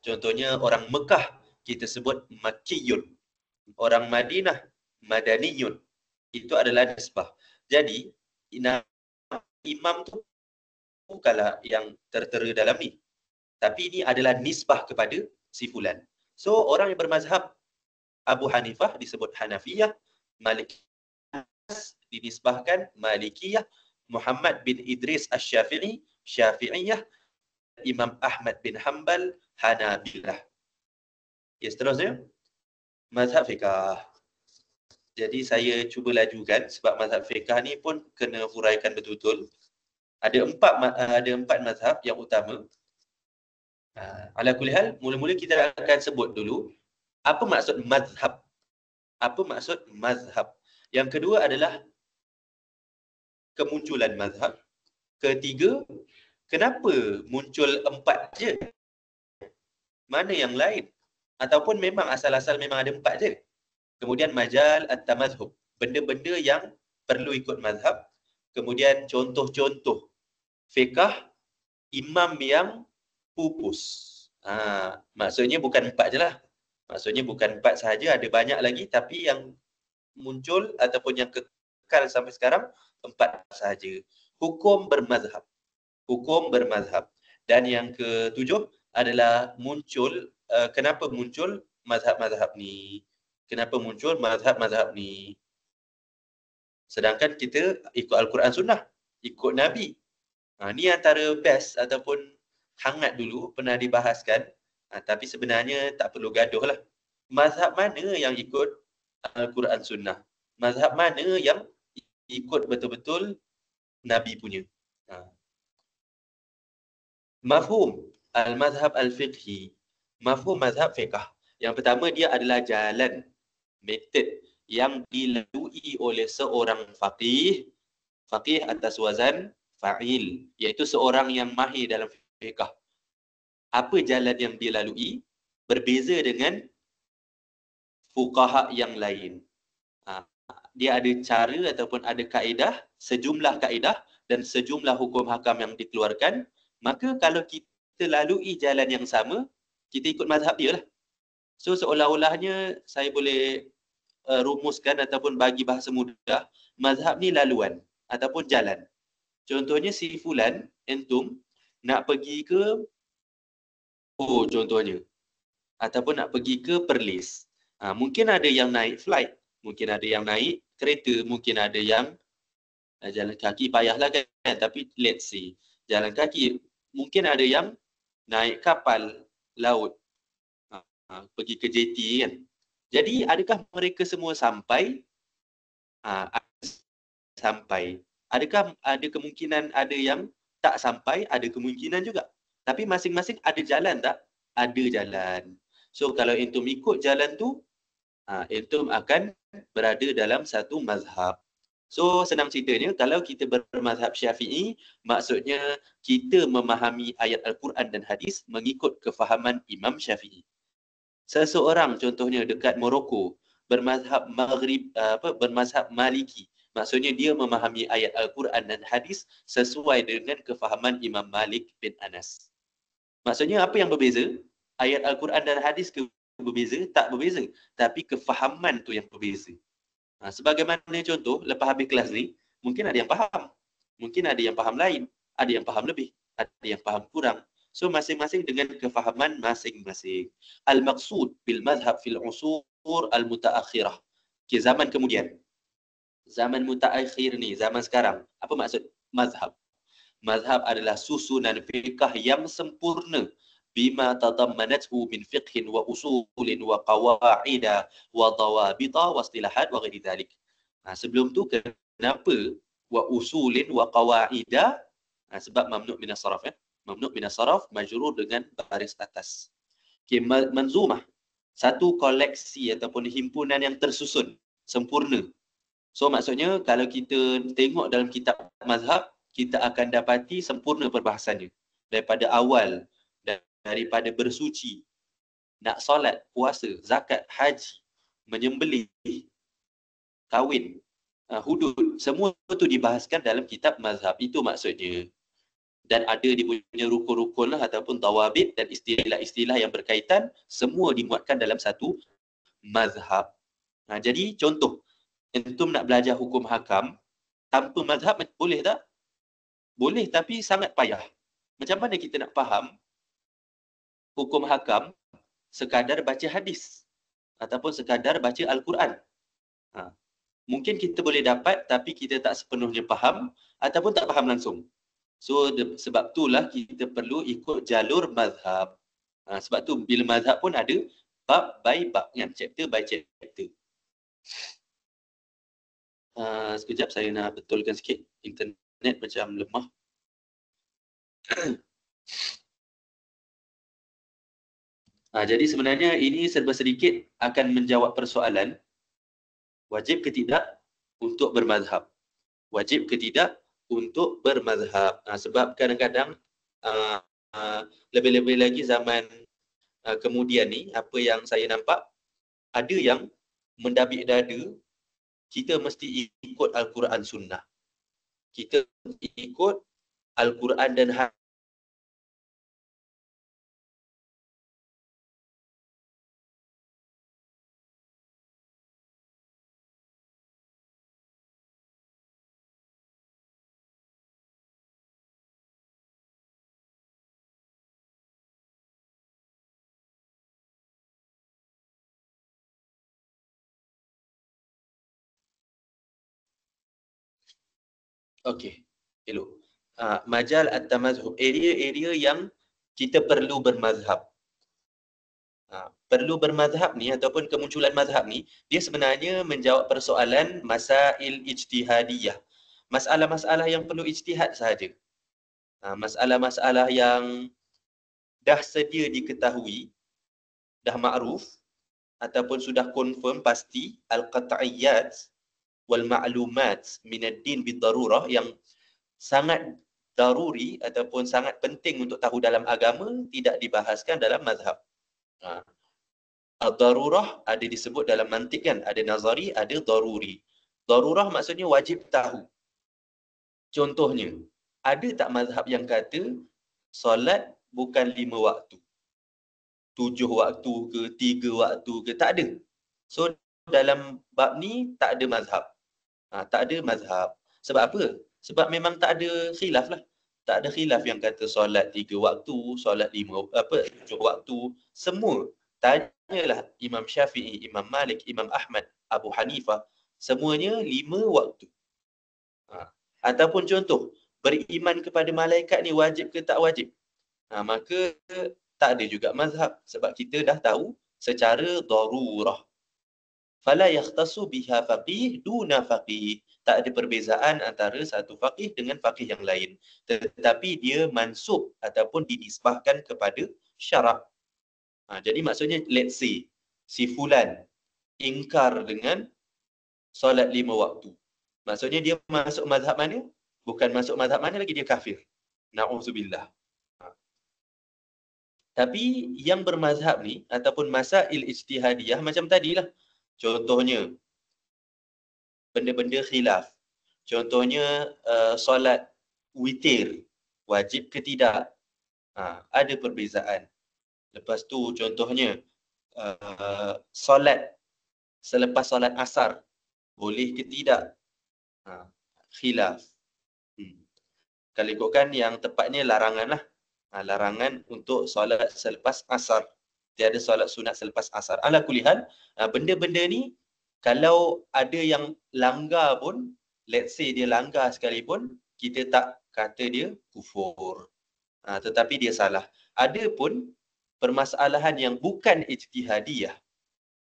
contohnya orang Mekah kita sebut Makkiyun, orang Madinah Madaniyun. Itu adalah nisbah. Jadi imam tu bukanlah yang tertera dalam ni, tapi ini adalah nisbah kepada si fulan. So orang yang bermazhab Abu Hanifah disebut Hanafiyah, Malik dinisbahkan Malikiyah, Muhammad bin Idris Asy-Syafi'i Syafi'iyah, Imam Ahmad bin Hanbal Hanabilah. Okay, seterusnya mazhab fiqah. Jadi saya cuba lajukan sebab mazhab fiqah ni pun kena huraikan betul-betul. Ada empat mazhab yang utama. Ala kulli hal, mula-mula kita akan sebut dulu apa maksud mazhab. Apa maksud mazhab? Yang kedua adalah kemunculan mazhab. Ketiga, kenapa muncul 4 je? Mana yang lain? Ataupun memang asal-asal memang ada 4 je? Kemudian majal at-tamazhub, benda-benda yang perlu ikut mazhab. Kemudian contoh-contoh fiqah imam yang pupus. Maksudnya bukan 4 je lah. Maksudnya bukan 4 sahaja, ada banyak lagi, tapi yang muncul ataupun yang kekal sampai sekarang 4 sahaja. Hukum bermazhab. Hukum bermazhab. Dan yang ke-7 adalah muncul, kenapa muncul mazhab-mazhab ni? Kenapa muncul mazhab-mazhab ni? Sedangkan kita ikut Al-Quran Sunnah, ikut Nabi. Ni antara best ataupun hangat dulu pernah dibahaskan. Tapi sebenarnya tak perlu gaduh lah. Mazhab mana yang ikut Al-Quran Sunnah? Mazhab mana yang ikut betul-betul Nabi punya? Mafhum al-mazhab al-fiqhi. Mafhum mazhab fiqh. Yang pertama, dia adalah jalan, metod yang dilalui oleh seorang faqih. Faqih atas wazan fa'il, iaitu seorang yang mahir dalam fiqh. Apa jalan yang dilalui berbeza dengan fuqaha yang lain. Dia ada cara ataupun ada kaedah, sejumlah kaedah dan sejumlah hukum hakam yang dikeluarkan. Maka kalau kita lalui jalan yang sama, kita ikut mazhab dia lah. So seolah-olahnya saya boleh rumuskan ataupun bagi bahasa mudah, mazhab ni laluan ataupun jalan. Contohnya si fulan, entum nak pergi ke contohnya, ataupun nak pergi ke Perlis. Mungkin ada yang naik flight, mungkin ada yang naik kereta, mungkin ada yang jalan kaki, payahlah kan, tapi let's say jalan kaki. Mungkin ada yang naik kapal laut, pergi ke JT kan. Jadi adakah mereka semua sampai? Sampai. Adakah ada kemungkinan ada yang tak sampai? Ada kemungkinan juga. Tapi masing-masing ada jalan tak? Ada jalan. So kalau entum ikut jalan tu, entum akan berada dalam satu mazhab. So senang ceritanya, kalau kita bermazhab Syafi'i, maksudnya kita memahami ayat Al-Quran dan hadis mengikut kefahaman Imam Syafi'i. Seseorang contohnya dekat Morocco bermazhab bermazhab Maliki, Maksudnya dia memahami ayat Al-Quran dan hadis sesuai dengan kefahaman Imam Malik bin Anas. Maksudnya apa yang berbeza? Ayat Al-Quran dan hadis ke berbeza? Tak berbeza. Tapi kefahaman tu yang berbeza. Sebagaimana contoh, lepas habis kelas ni, mungkin ada yang faham. Mungkin ada yang faham lain. Ada yang faham lebih. Ada yang faham kurang. So masing-masing dengan kefahaman masing-masing. Al-maqsud bil madhab fil usur al-mutaakhirah. Okay, zaman kemudian. Zaman mutaakhir ni, zaman sekarang. Apa maksud mazhab? Mazhab adalah susunan fiqh yang sempurna bima tadammanathu min fiqhin wa usulin wa qawaida wa dawabita wa istilahat wa ghairi dhalik. Sebelum tu kenapa wa usulin wa qawaida? Sebab mamnu' min as-saraf ya. Mamnu' min as-saraf majrur dengan baris atas. Okay, manzumah. Satu koleksi ataupun himpunan yang tersusun sempurna. So maksudnya kalau kita tengok dalam kitab mazhab, kita akan dapati sempurna perbahasannya. Daripada awal, daripada bersuci, nak solat, puasa, zakat, haji, menyembelih, kahwin, hudud, semua itu dibahaskan dalam kitab mazhab. Itu maksudnya. Dan ada dia punya rukun-rukun lah, ataupun tawabit dan istilah-istilah yang berkaitan, semua dimuatkan dalam satu mazhab. Jadi contoh, entum nak belajar hukum hakam, tanpa mazhab boleh tak? Boleh, tapi sangat payah. Macam mana kita nak faham hukum hakam sekadar baca hadis ataupun sekadar baca Al-Quran? Mungkin kita boleh dapat tapi kita tak sepenuhnya faham ataupun tak faham langsung. So sebab itulah kita perlu ikut jalur mazhab. Sebab tu bila mazhab pun ada bab by bab, kan? Chapter by chapter. Sekejap saya nak betulkan sikit. Internet macam lemah. Jadi sebenarnya ini serba sedikit akan menjawab persoalan wajib ke tidak untuk bermazhab. Wajib ke tidak untuk bermazhab. Sebab kadang-kadang lebih-lebih lagi zaman kemudian ni, apa yang saya nampak, ada yang mendabik dada kita mesti ikut Al-Quran Sunnah. Kita ikut Al-Quran dan okey, hello. Majal at-tamazhub, area-area yang kita perlu bermazhab. Perlu bermazhab ni ataupun kemunculan mazhab ni, dia sebenarnya menjawab persoalan masail ijtihadiyah. Masalah-masalah yang perlu ijtihad sahaja. Masalah-masalah yang dah sedia diketahui, dah ma'ruf ataupun sudah confirm pasti, al-qat'iyyat wal ma'lumat min ad-din bid-darurah, yang sangat daruri ataupun sangat penting untuk tahu dalam agama, tidak dibahaskan dalam mazhab. Ad-darurah ada disebut dalam mantik, kan? Ada nazari, ada daruri. Darurah maksudnya wajib tahu. Contohnya, ada tak mazhab yang kata solat bukan 5 waktu? 7 waktu ke, 3 waktu ke? Tak ada. So dalam bab ni tak ada mazhab. Tak ada mazhab. Sebab apa? Sebab memang tak ada khilaf lah. Tak ada khilaf yang kata solat 3 waktu, solat 7 waktu. Semua. Tanyalah Imam Syafi'i, Imam Malik, Imam Ahmad, Abu Hanifah. Semuanya 5 waktu. Ataupun contoh, beriman kepada malaikat ni wajib ke tak wajib? Maka tak ada juga mazhab. Sebab kita dah tahu secara darurah. Fala yakhtassu biha faqih duna faqih. Tak ada perbezaan antara satu faqih dengan faqih yang lain. Tetapi dia mansub ataupun dinisbahkan kepada syarak. Jadi maksudnya, let's say, si fulan ingkar dengan solat 5 waktu. Maksudnya dia masuk mazhab mana? Bukan masuk mazhab mana lagi, dia kafir. Na'udzubillah. Tapi yang bermazhab ni ataupun masail ijtihadiyah macam tadilah. Contohnya, benda-benda khilaf. Contohnya solat witir wajib ke tidak? Ada perbezaan. Lepas tu contohnya solat selepas solat asar boleh ke tidak? Khilaf. Kalau ikutkan yang tepatnya larangan lah. Larangan untuk solat selepas asar. Tiada solat sunat selepas asar. Ala kulihan, benda-benda ni kalau ada yang langgar pun, let's say dia langgar sekalipun, kita tak kata dia kufur. Tetapi dia salah. Ada pun permasalahan yang bukan ijtihadiyah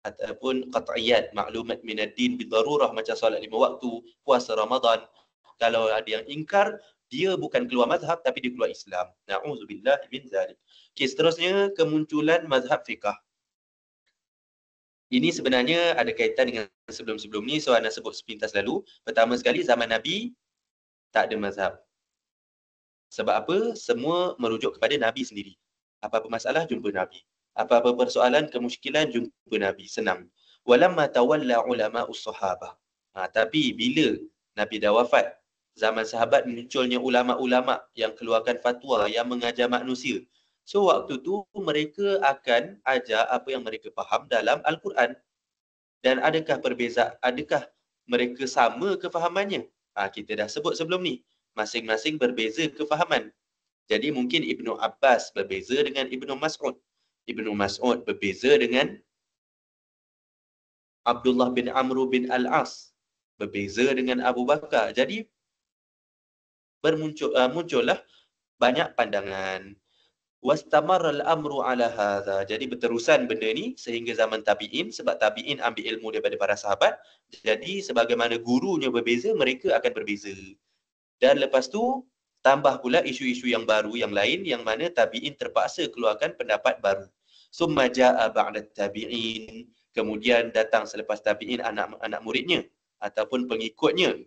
ataupun qat'iyat, maklumat minad din bidarurah, macam solat 5 waktu, puasa Ramadan. Kalau ada yang ingkar, dia bukan keluar mazhab tapi dia keluar Islam. Na'udzubillah min zalik. Okey, seterusnya kemunculan mazhab fiqh. Ini sebenarnya ada kaitan dengan sebelum-sebelum ni, so Ana sebut sepintas lalu. Pertama sekali, zaman Nabi tak ada mazhab. Sebab apa? Semua merujuk kepada Nabi sendiri. Apa-apa masalah, jumpa Nabi. Apa-apa persoalan, kemusykilan, jumpa Nabi. Senang. Walamma tawalla ulama'us sahabah. Tapi bila Nabi dah wafat, zaman sahabat munculnya ulama-ulama yang keluarkan fatwa, yang mengajar manusia. So waktu tu mereka akan ajar apa yang mereka faham dalam Al-Quran. Dan adakah mereka sama kefahamannya? Kita dah sebut sebelum ni. Masing-masing berbeza kefahaman. Jadi mungkin Ibnu Abbas berbeza dengan Ibnu Mas'ud. Ibnu Mas'ud berbeza dengan Abdullah bin Amr bin Al-As. Berbeza dengan Abu Bakar. Jadi muncullah banyak pandangan. Wastamarra al-amru ala hadha. Jadi berterusan benda ni sehingga zaman tabi'in, sebab tabi'in ambil ilmu daripada para sahabat. Jadi sebagaimana gurunya berbeza, mereka akan berbeza. Dan lepas tu tambah pula isu-isu yang baru yang lain, yang mana tabi'in terpaksa keluarkan pendapat baru. Summa ja'a ba'da tabi'in. Kemudian datang selepas tabi'in anak muridnya ataupun pengikutnya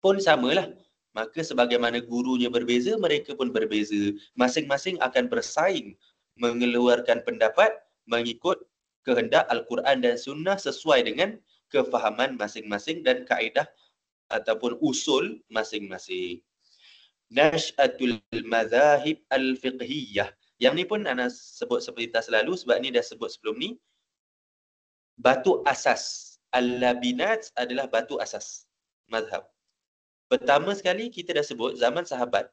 pun samalah. Maka sebagaimana gurunya berbeza, mereka pun berbeza. Masing-masing akan bersaing mengeluarkan pendapat mengikut kehendak Al-Quran dan Sunnah sesuai dengan kefahaman masing-masing dan kaedah ataupun usul masing-masing. Nash'atul mazahib al-fiqhiyah. Yang ni pun Ana sebut seperti selalu sebab ni dah sebut sebelum ni. Batu asas. Al-labinat adalah batu asas mazhab. Pertama sekali kita dah sebut zaman sahabat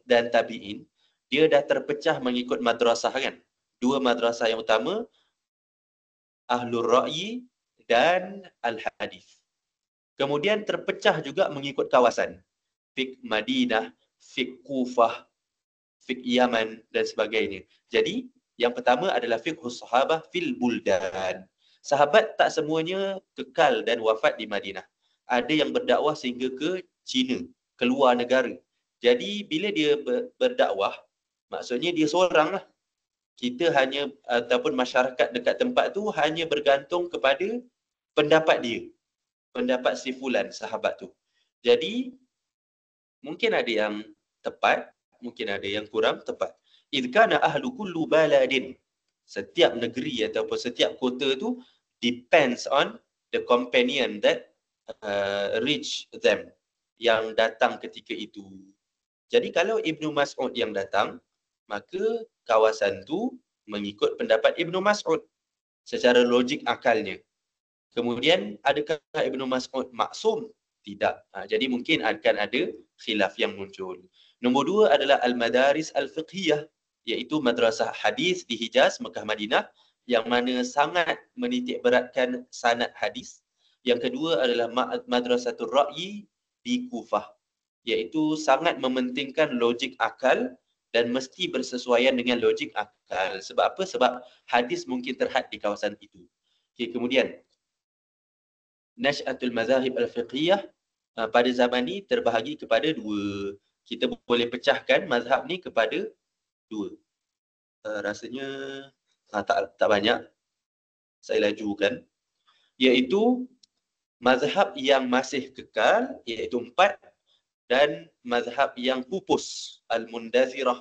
dan tabi'in, dia dah terpecah mengikut madrasah kan. Dua madrasah yang utama, Ahlul Ra'yi dan Al-Hadith. Kemudian terpecah juga mengikut kawasan. Fiqh Madinah, Fiqh Kufah, Fiqh Yaman dan sebagainya. Jadi yang pertama adalah Fiqhus Sahabah fil Buldan. Sahabat tak semuanya kekal dan wafat di Madinah. Ada yang berdakwah sehingga ke China, keluar negara. Jadi bila dia berdakwah, maksudnya dia seorang lah. Kita hanya ataupun masyarakat dekat tempat tu hanya bergantung kepada pendapat dia. Pendapat si fulan, sahabat tu. Jadi mungkin ada yang tepat, mungkin ada yang kurang tepat. Idh kana ahlu kullu baladin. Setiap negeri ataupun setiap kota tu depends on the companion that reach them, yang datang ketika itu. Jadi kalau Ibnu Mas'ud yang datang, maka kawasan tu mengikut pendapat Ibnu Mas'ud secara logik akalnya. Kemudian adakah Ibnu Mas'ud maksum? Tidak. Jadi mungkin akan ada khilaf yang muncul. Nombor dua adalah al-madaris al-fiqhiyah, iaitu madrasah hadis di Hijaz, Mekah, Madinah, yang mana sangat menitik beratkan sanad hadis. Yang kedua adalah madrasatul ra'yi di Kufah, iaitu sangat mementingkan logik akal dan mesti bersesuaian dengan logik akal. Sebab apa? Sebab hadis mungkin terhad di kawasan itu. Okay, kemudian Nash'atul mazahib al-fiqhiyah pada zaman ni terbahagi kepada dua. Kita boleh pecahkan mazhab ni kepada dua. Rasanya tak banyak. Saya lajukan. Iaitu mazhab yang masih kekal, iaitu 4, dan mazhab yang pupus, al-mundazirah.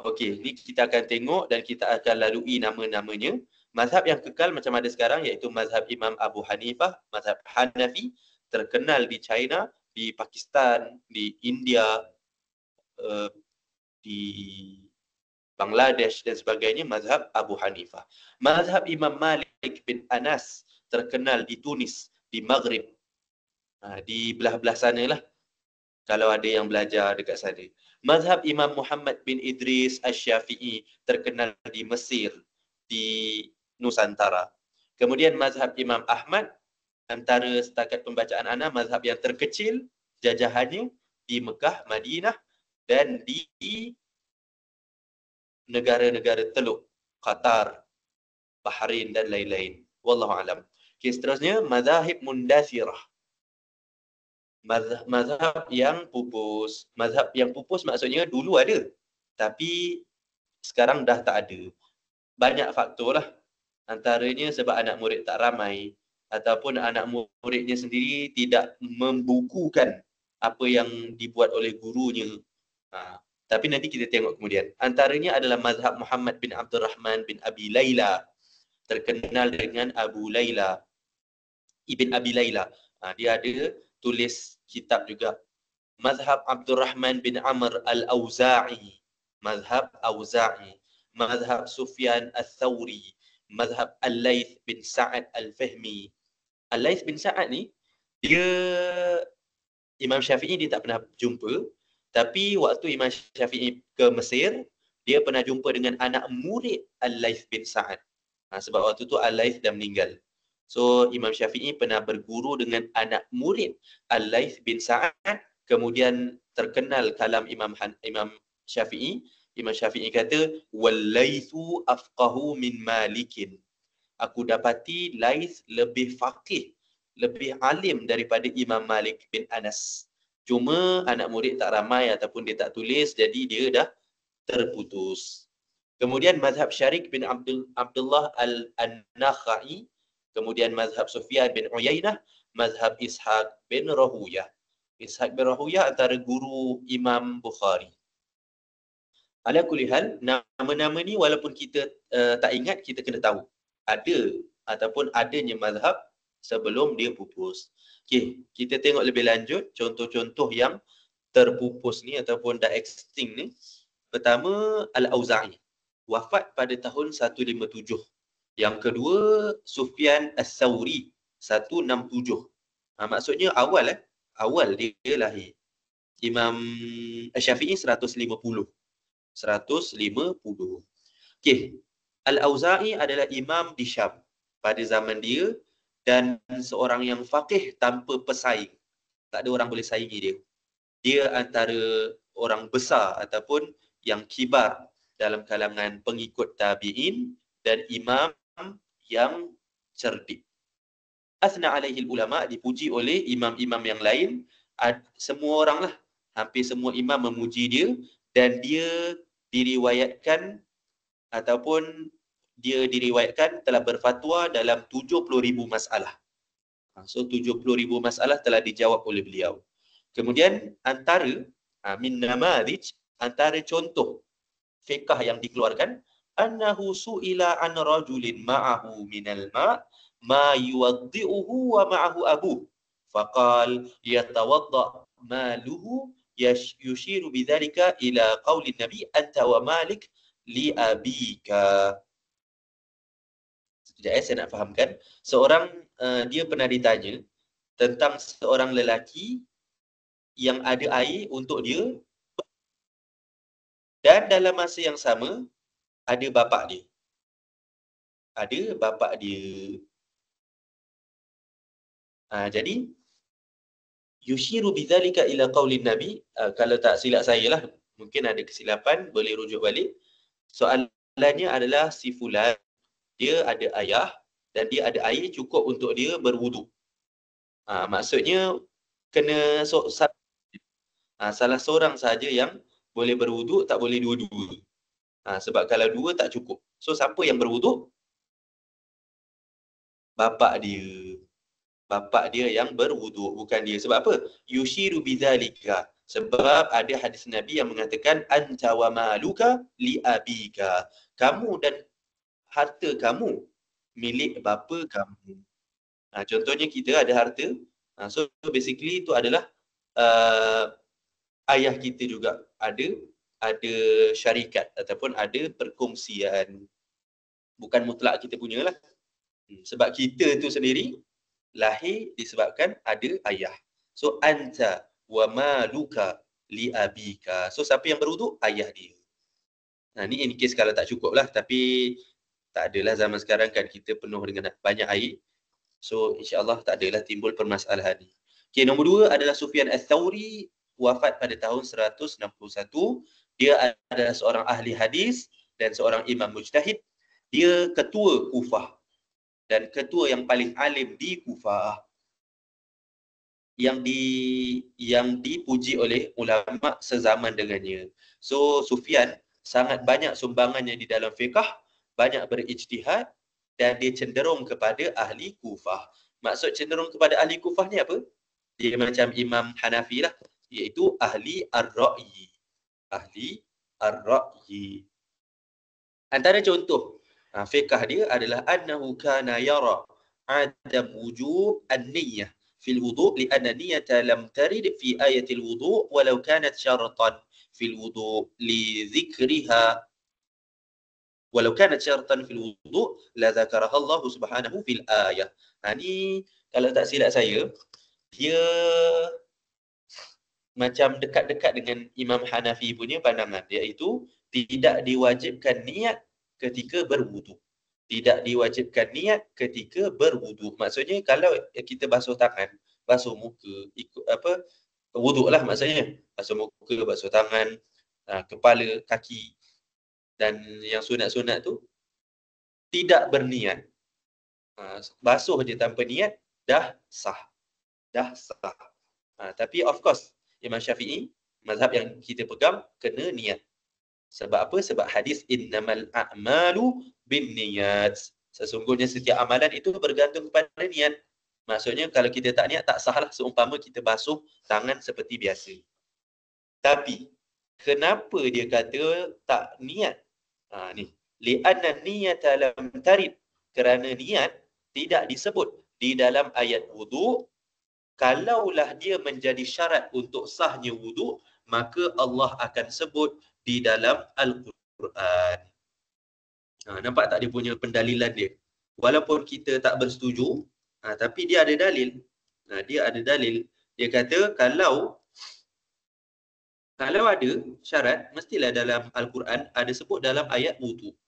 Okey, ni kita akan tengok dan kita akan lalui nama-namanya. Mazhab yang kekal macam ada sekarang iaitu mazhab Imam Abu Hanifah, mazhab Hanafi, terkenal di China, di Pakistan, di India, di Bangladesh dan sebagainya, mazhab Abu Hanifah. Mazhab Imam Malik bin Anas terkenal di Tunis, di Maghrib, di belah-belah sana lah, kalau ada yang belajar dekat sana. Mazhab Imam Muhammad bin Idris Asy-Syafi'i terkenal di Mesir, di Nusantara. Kemudian mazhab Imam Ahmad, antara setakat pembacaan ana, mazhab yang terkecil jajahannya di Mekah, Madinah dan di negara-negara Teluk, Qatar, Bahrain dan lain-lain. Wallahu alam. Okay, seterusnya mazahib mundathirah. Mazhab yang pupus. Mazhab yang pupus maksudnya dulu ada, tapi sekarang dah tak ada. Banyak faktor lah. Antaranya sebab anak murid tak ramai, ataupun anak muridnya sendiri tidak membukukan apa yang dibuat oleh gurunya. Tapi nanti kita tengok kemudian. Antaranya adalah mazhab Muhammad bin Abdul Rahman bin Abi Layla, terkenal dengan Abu Layla, Ibn Abi Layla. Dia ada tulis kitab juga. Mazhab Abdul Rahman bin Amr Al-Auza'i, mazhab Auza'i. Mazhab Sufyan Al-Thawri, mazhab Al-Layth bin Sa'ad Al-Fahmi. Al-Layth bin Sa'ad ni, dia Imam Syafi'i dia tak pernah jumpa, tapi waktu Imam Syafi'i ke Mesir, dia pernah jumpa dengan anak murid Al-Layth bin Sa'ad. Sebab waktu tu Al-Layth dah meninggal. So Imam Syafi'i pernah berguru dengan anak murid Al-Layth bin Sa'ad. Kemudian terkenal kalam Imam Syafi'i. Imam Syafi'i kata, "Wal-Laythu afqahu min Malikin." Aku dapati Layth lebih faqih, lebih alim daripada Imam Malik bin Anas. Cuma anak murid tak ramai ataupun dia tak tulis, jadi dia dah terputus. Kemudian mazhab Syarik bin Abdullah Al-Nakhai, kemudian mazhab Sufyan bin Uyainah, mazhab Ishaq bin Rahuyah. Ishaq bin Rahuyah antara guru Imam Bukhari. Ala kulli hal, nama-nama ni walaupun kita tak ingat, kita kena tahu ada ataupun adanya mazhab sebelum dia pupus. Okey, kita tengok lebih lanjut contoh-contoh yang terpupus ni ataupun dah extinct ni. Pertama, Al-Auza'i, wafat pada tahun 157. Yang kedua, Sufyan Ats-Tsauri, 167. Maksudnya awal dia lahir. Imam Syafi'i 150. Okey, Al-Auza'i adalah imam di Syam pada zaman dia dan seorang yang faqih tanpa pesaing. Tak ada orang boleh saingi dia. Dia antara orang besar ataupun yang kibar dalam kalangan pengikut tabi'in dan imam yang cerdik. Athna alaihi ulama, dipuji oleh imam-imam yang lain. Semua orang lah, hampir semua imam memuji dia, dan dia diriwayatkan telah berfatwa dalam 70,000 masalah. So 70,000 masalah telah dijawab oleh beliau. Kemudian antara contoh fiqh yang dikeluarkan, annahu su'ila an rajulin ma'ahu minal ma yuwaddi'uhu wa ma'ahu abuh faqal yatawadda maluhu yushiru bidzalika ila qauli Nabi anta wa Malik li abika. Sekejap saya nak fahamkan. Seorang dia pernah ditanya tentang seorang lelaki yang ada air untuk dia, dan dalam masa yang sama ada bapa dia. Jadi yushiru bidzalika ila qaulin Nabi, kalau tak silap saya lah, mungkin ada kesilapan, boleh rujuk balik. Soalannya adalah si fulan, dia ada ayah dan dia ada air cukup untuk dia berwuduk. Maksudnya kena salah seorang saja yang boleh berwuduk, tak boleh dua-dua. Sebab kalau dua tak cukup. So siapa yang berwuduk? Bapa dia yang berwuduk, bukan dia. Sebab apa? Yushiru bidzalika. Sebab ada hadis Nabi yang mengatakan anta wa maluka li abika. Kamu dan harta kamu milik bapa kamu. Contohnya kita ada harta. So basically itu adalah ayah kita juga ada syarikat ataupun ada perkongsian. Bukan mutlak kita punya lah. Sebab kita tu sendiri lahir disebabkan ada ayah. So anta wa maluka li abika. So siapa yang berwuduk? Ayah dia. Ni in case kalau tak cukup lah. Tapi tak adalah zaman sekarang kan kita penuh dengan banyak air. So insyaAllah tak adalah timbul permasalahan ni. Okay, nombor 2 adalah Sufyan Ats-Tsauri, wafat pada tahun 161. Dia adalah seorang ahli hadis dan seorang imam mujtahid. Dia ketua Kufah dan ketua yang paling alim di Kufah, yang dipuji oleh ulama sezaman dengannya. So Sufyan sangat banyak sumbangannya di dalam fiqh, banyak berijtihad dan dia cenderung kepada ahli Kufah. Maksud cenderung kepada ahli Kufah ni apa? Dia macam Imam Hanafi lah, iaitu ahli ar-ra'yi. Ahli ar-ra'yi. Antara contoh fiqh dia adalah annahu kana yara adam wujub an-niyyah fil wudu' li'anna niyyata lam tarid fi ayatil wudu' walau kanat syaratan fil wudu' li dhikriha walau kanat syaratan fil wudu' la dzakaraha Allah Subhanahu fil ayah. Ni kalau tak silap saya dia macam dekat-dekat dengan Imam Hanafi punya pandangan, iaitu tidak diwajibkan niat ketika berwuduk. Tidak diwajibkan niat ketika berwuduk. Maksudnya kalau kita basuh tangan, basuh muka, ikut apa, wuduk lah maksudnya. Basuh muka, basuh tangan, kepala, kaki dan yang sunat-sunat tu tidak berniat. Basuh je tanpa niat dah sah. Dah sah. Tapi of course Imam Syafi'i, mazhab yang kita pegang, kena niat. Sebab apa? Sebab hadis innamal a'malu binniyat. Sesungguhnya setiap amalan itu bergantung kepada niat. Maksudnya kalau kita tak niat tak sahlah, seumpama kita basuh tangan seperti biasa. Tapi kenapa dia kata tak niat? Ni. Li'anna niyata lam tarid. Kerana niat tidak disebut di dalam ayat wuduk. Kalaulah dia menjadi syarat untuk sahnya wuduk, maka Allah akan sebut di dalam Al-Quran. Nampak tak dia punya pendalilan dia? Walaupun kita tak bersetuju, tapi dia ada dalil. Dia ada dalil. Dia kata kalau ada syarat, mestilah dalam Al-Quran ada sebut dalam ayat wuduk.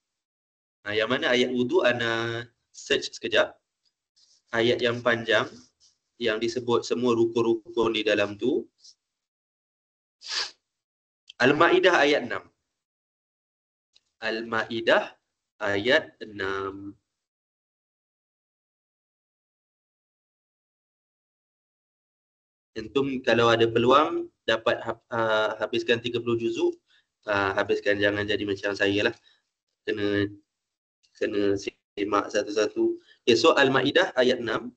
Yang mana ayat wuduk, ana search sekejap. Ayat yang panjang, yang disebut semua rukun-rukun di dalam tu. Al-Ma'idah ayat 6. Al-Ma'idah ayat 6. Antum kalau ada peluang dapat habiskan 30 juzuk, habiskan, jangan jadi macam saya lah. Kena simak satu-satu. Okay, so Al-Ma'idah ayat 6.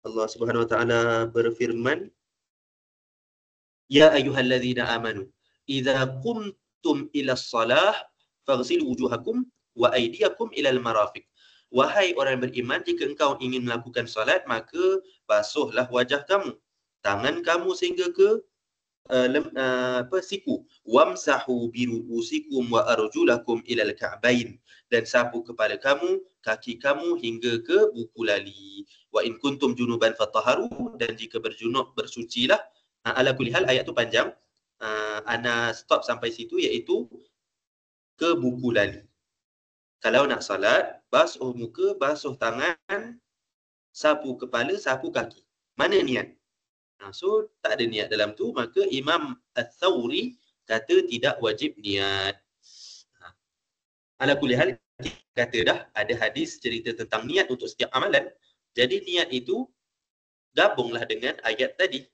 Allah Subhanahu wa taala berfirman, ya ayyuhallazina amanu idza qumtum ila shalah faghsilu wujuhakum wa aydiyakum ila al-marafiq. Wahai orang yang beriman, jika engkau ingin melakukan salat, maka basuhlah wajah kamu, tangan kamu sehingga ke siku. Wamsahu biru'usikum wa arjulakum ila al-ka'bain. Dan sapu kepala kamu, kaki kamu hingga ke buku lali. Wa in kuntum junuban fatahharu. Dan jika berjunub, bersucilah. Ala kulli hal, ayat tu panjang. Ana stop sampai situ, iaitu ke buku lali. Kalau nak salat, basuh muka, basuh tangan, sapu kepala, sapu kaki. Mana niat? So tak ada niat dalam tu, maka Imam Ats-Tsauri kata tidak wajib niat. Ala kulli hal, kata dah ada hadis cerita tentang niat untuk setiap amalan. Jadi niat itu gabunglah dengan ayat tadi.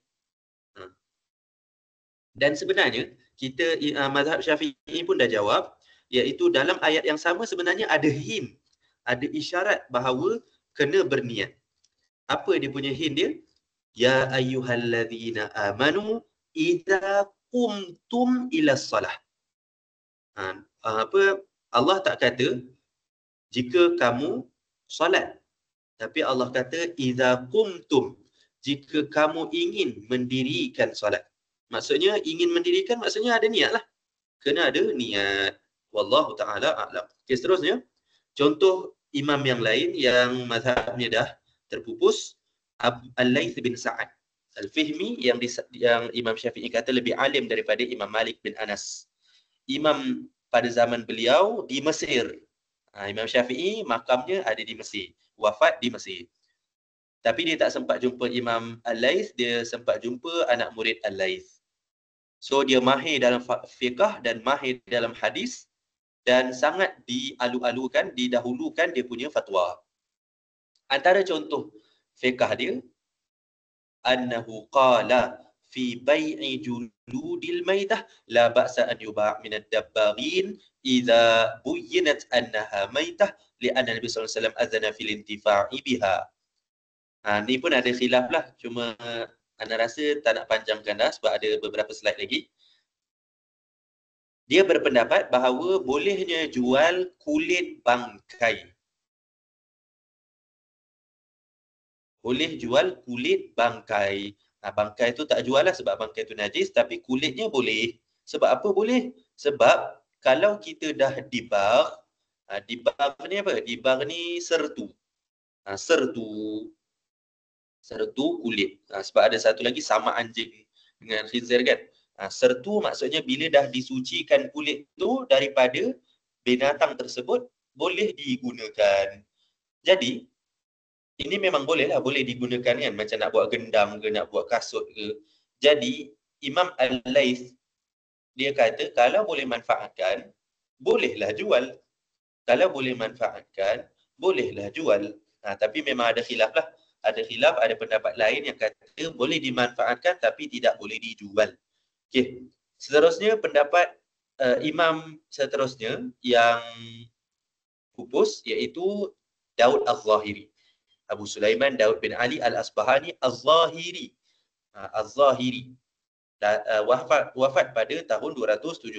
Dan sebenarnya kita mazhab Syafi'i pun dah jawab, iaitu dalam ayat yang sama sebenarnya ada hint, ada isyarat bahawa kena berniat. Apa dia punya hint dia? Ya ayyuhallazina amanu idza qumtum ila shalah. Allah tak kata jika kamu solat, tapi Allah kata idza qumtum. jika kamu ingin mendirikan solat. Maksudnya ingin mendirikan maksudnya ada niat lah. Kena ada niat. Wallahu ta'ala a'lam. Okay, seterusnya. Contoh imam yang lain yang mazhabnya dah terpupus, Al-Laith bin Sa'ad Al-Fihmi yang Imam Syafi'i kata lebih alim daripada Imam Malik bin Anas. Imam pada zaman beliau di Mesir. Imam Syafi'i makamnya ada di Mesir, wafat di Mesir. Tapi dia tak sempat jumpa Imam Al-Laith, dia sempat jumpa anak murid Al-Laith. So dia mahir dalam fiqh dan mahir dalam hadis dan sangat dialu-alukan, didahulukan dia punya fatwa. Antara contoh fiqh dia, annahu qala fi bai'i juludil maitah la ba'sa an yuba' min ad-dabbaghin idza buyyinat annaha maitah li'anna Nabi sallallahu alaihi wasallam azana fil intifa'i biha. Ni pun ada khilaf lah, cuma anda rasa tak nak panjangkan dah sebab ada beberapa slide lagi. Dia berpendapat bahawa bolehnya jual kulit bangkai. Boleh jual kulit bangkai. Bangkai tu tak jual lah sebab bangkai tu najis, tapi kulitnya boleh. Sebab apa boleh? Sebab kalau kita dah dibar ni apa? Dibar ni sertu. Sertu kulit. Sebab ada satu lagi sama anjing dengan khinzir kan. Sertu maksudnya bila dah disucikan kulit tu daripada binatang tersebut, boleh digunakan. Jadi, ini memang boleh digunakan kan. Macam nak buat gendang ke, nak buat kasut ke. Jadi, Imam Al-Laith, dia kata kalau boleh manfaatkan, bolehlah jual. Kalau boleh manfaatkan, bolehlah jual. Tapi memang ada khilaf lah. Ada khilaf, ada pendapat lain yang kata boleh dimanfaatkan tapi tidak boleh dijual. Okey. Seterusnya pendapat imam seterusnya yang pupus iaitu Daud Al-Zahiri. Abu Sulaiman Daud bin Ali Al-Asbahani Al-Zahiri. Al-Zahiri. Wafat pada tahun 270.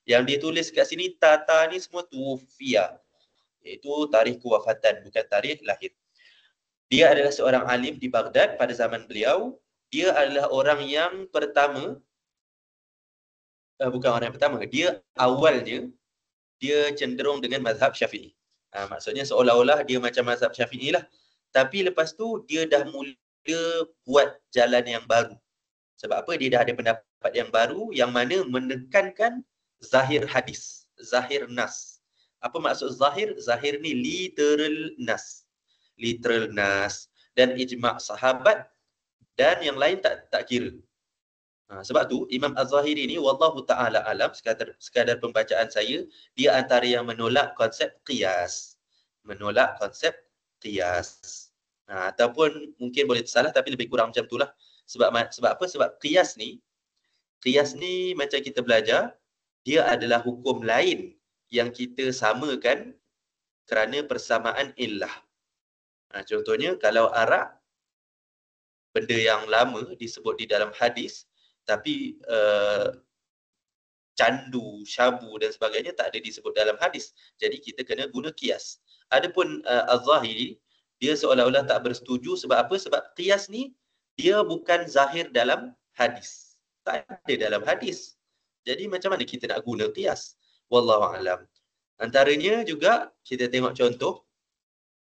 Yang ditulis kat sini Tata ni semua tuwfiya. Iaitu tarikh kewafatan, bukan tarikh lahir. Dia adalah seorang alim di Baghdad pada zaman beliau. Dia adalah orang yang pertama, bukan orang yang pertama, dia awalnya dia cenderung dengan mazhab Syafi'i. Maksudnya seolah-olah dia macam mazhab Syafi'i lah. Tapi lepas tu dia dah mula buat jalan yang baru. Sebab apa? Dia dah ada pendapat yang baru yang mana menekankan zahir hadis, zahir nas. Apa maksud zahir? Zahir ni literal nas. Literal nas dan ijma' sahabat dan yang lain tak kira. Sebab tu Imam Az-Zahiri ni wallahu ta'ala alam, sekadar pembacaan saya, dia antara yang menolak konsep qiyas. Menolak konsep qiyas. Ataupun mungkin boleh tersalah tapi lebih kurang macam itulah. Sebab apa? Sebab qiyas ni macam kita belajar, dia adalah hukum lain yang kita samakan kerana persamaan illah. Contohnya kalau arak, benda yang lama disebut di dalam hadis, tapi candu, syabu dan sebagainya tak ada disebut dalam hadis. Jadi kita kena guna qiyas. Adapun Az-Zahiri, dia seolah-olah tak bersetuju sebab apa? Sebab qiyas ni dia bukan zahir dalam hadis. Tak ada dalam hadis. Jadi macam mana kita nak guna qiyas? Wallahu a'lam. Antaranya juga kita tengok contoh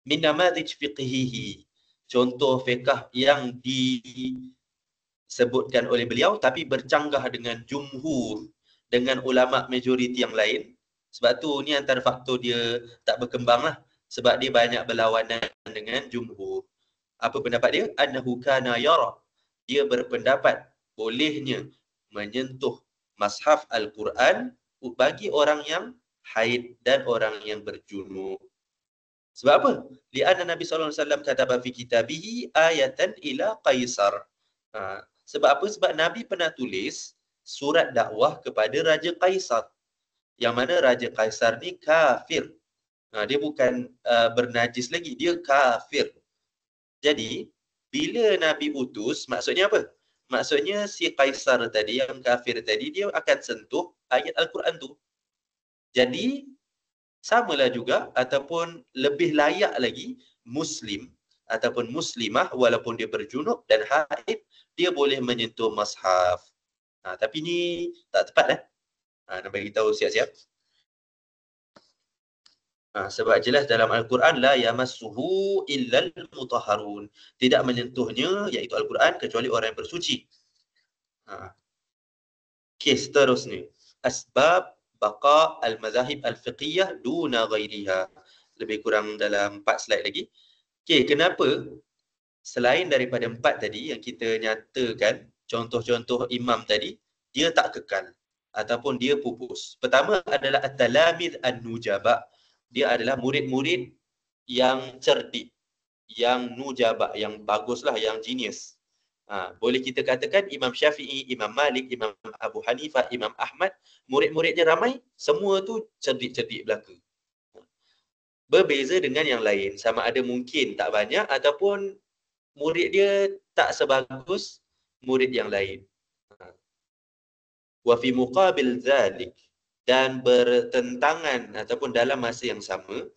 min namadhij fiqhihi. Contoh fiqh yang disebutkan oleh beliau tapi bercanggah dengan jumhur, dengan ulama majoriti yang lain. Sebab tu ni antara faktor dia tak berkembang lah. Sebab dia banyak berlawanan dengan jumhur. Apa pendapat dia? Annahu kana yara. Dia berpendapat bolehnya menyentuh mushaf Al-Quran bagi orang yang haid dan orang yang berjunub. Sebab apa? Li'anna Nabi sallallahu alaihi wasallam kataba fi kitabihi ayatan ila Qaisar. Sebab apa? Sebab Nabi pernah tulis surat dakwah kepada Raja Qaisar. Yang mana Raja Qaisar ni kafir. Dia bukan bernajis lagi, dia kafir. Jadi, bila Nabi utus, maksudnya apa? Maksudnya si Qaisar tadi, yang kafir tadi, dia akan sentuh ayat Al-Quran tu. Jadi, samalah juga ataupun lebih layak lagi Muslim ataupun muslimah walaupun dia berjunub dan haid, dia boleh menyentuh mushaf. Tapi ni tak tepat dah. Nak bagi tahu siap-siap. Sebab jelas dalam Al-Quran la yamassuhu illal mutahharun. Tidak menyentuhnya iaitu Al-Quran kecuali orang yang bersuci. Okey, seterusnya. Asbab baqa al-mazahib al-fiqhiyah duna ghairiha. Lebih kurang dalam 4 slide lagi. Okey, kenapa selain daripada 4 tadi yang kita nyatakan contoh-contoh imam tadi, dia tak kekal ataupun dia pupus. Pertama adalah at-talamidh an-nujaba. Dia adalah murid-murid yang cerdik, yang nujaba, yang baguslah, yang genius. Boleh kita katakan Imam Syafi'i, Imam Malik, Imam Abu Hanifah, Imam Ahmad, murid-muridnya ramai, semua tu cerdik-cerdik belaka. Berbeza dengan yang lain, sama ada mungkin tak banyak ataupun murid dia tak sebagus murid yang lain. Wa fi muqabil dzalik, dan bertentangan ataupun dalam masa yang sama,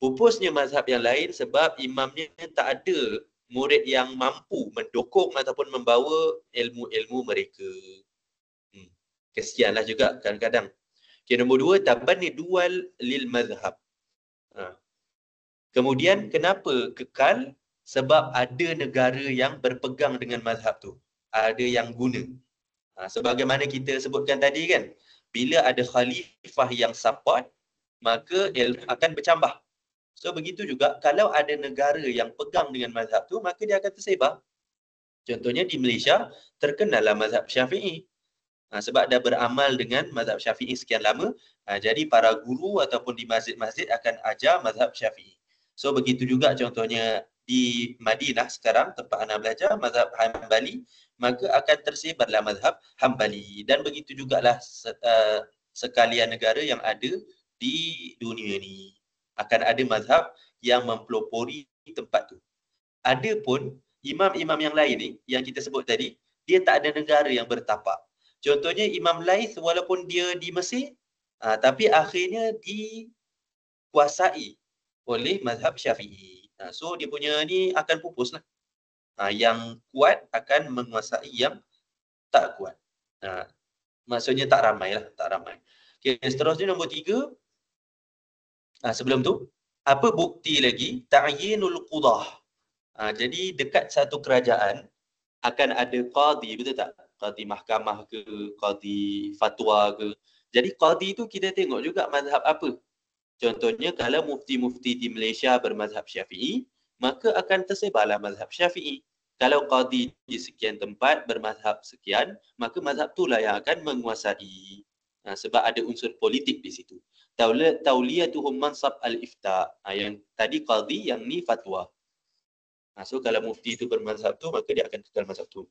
pupusnya mazhab yang lain sebab imamnya tak ada murid yang mampu mendukung ataupun membawa ilmu-ilmu mereka. Kesianlah juga kadang-kadang. Okay, nombor 2, tabanni dual lil mazhab. Kemudian kenapa kekal? Sebab ada negara yang berpegang dengan mazhab tu. Ada yang guna. Sebagaimana kita sebutkan tadi kan, bila ada khalifah yang support, maka ilmu akan bercambah. So begitu juga kalau ada negara yang pegang dengan mazhab tu, maka dia akan tersebar. Contohnya di Malaysia, terkenallah mazhab Syafi'i. Sebab dah beramal dengan mazhab Syafi'i sekian lama, jadi para guru ataupun di masjid-masjid akan ajar mazhab Syafi'i. So begitu juga contohnya di Madinah sekarang, tempat anak belajar mazhab Hambali, maka akan tersebarlah mazhab Hambali. Dan begitu jugalah sekalian negara yang ada di dunia ni. Akan ada mazhab yang mempelopori tempat tu. Ada pun imam-imam yang lain ni, yang kita sebut tadi, dia tak ada negara yang bertapak. Contohnya Imam Laith walaupun dia di Mesir, tapi akhirnya dikuasai oleh mazhab Syafi'i. So dia punya ni akan pupus lah. Yang kuat akan menguasai yang tak kuat. Maksudnya tak ramai lah, tak ramai. Okay, seterusnya nombor 3. Sebelum tu, apa bukti lagi? Ta'yinul qudah. Jadi dekat satu kerajaan akan ada qadi, betul tak? Qadi mahkamah ke, qadi fatwa ke. Jadi qadi tu kita tengok juga mazhab apa. Contohnya kalau mufti-mufti di Malaysia bermazhab Syafi'i, maka akan tersebarlah mazhab Syafi'i. Kalau qadi di sekian tempat bermazhab sekian, maka mazhab itulah yang akan menguasai. Sebab ada unsur politik di situ. Tauliyatuhum mansab al-ifta. Yang tadi qadi, yang ni fatwa. So kalau mufti itu bermazhab tu, maka dia akan kekal mazhab tu.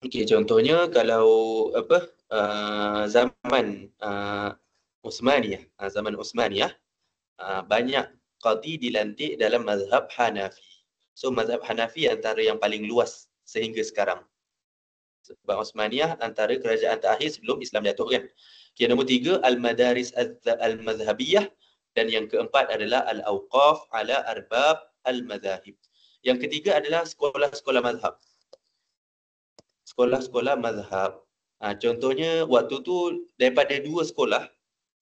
Okey, contohnya kalau zaman Uthmaniyah, zaman Uthmaniyah, banyak qadi dilantik dalam mazhab Hanafi. So mazhab Hanafi antara yang paling luas sehingga sekarang. Sebab Uthmaniyah antara kerajaan terakhir sebelum Islam jatuh kan. Okay, nombor 3, al-madaris al-mazhabiyah, dan yang keempat adalah al-awqaf ala arbab al-mazahib. Yang ketiga adalah sekolah-sekolah mazhab. Sekolah-sekolah mazhab. Contohnya waktu tu daripada 2 sekolah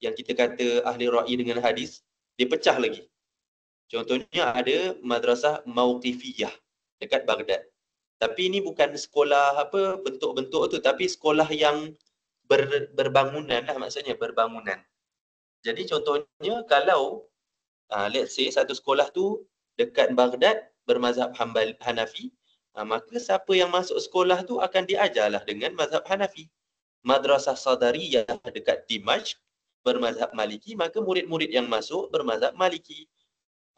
yang kita kata ahli ra'i dengan hadis, dia pecah lagi. Contohnya ada madrasah Mauqifiyah dekat Baghdad. Tapi ini bukan sekolah apa bentuk-bentuk tu, tapi sekolah yang berbangunan lah, maksudnya berbangunan. Jadi contohnya kalau let's say satu sekolah tu dekat Baghdad bermazhab Hanafi, maka siapa yang masuk sekolah tu akan diajarlah dengan mazhab Hanafi. Madrasah Sadariyah dekat Dimashq bermazhab Maliki, maka murid-murid yang masuk bermazhab Maliki.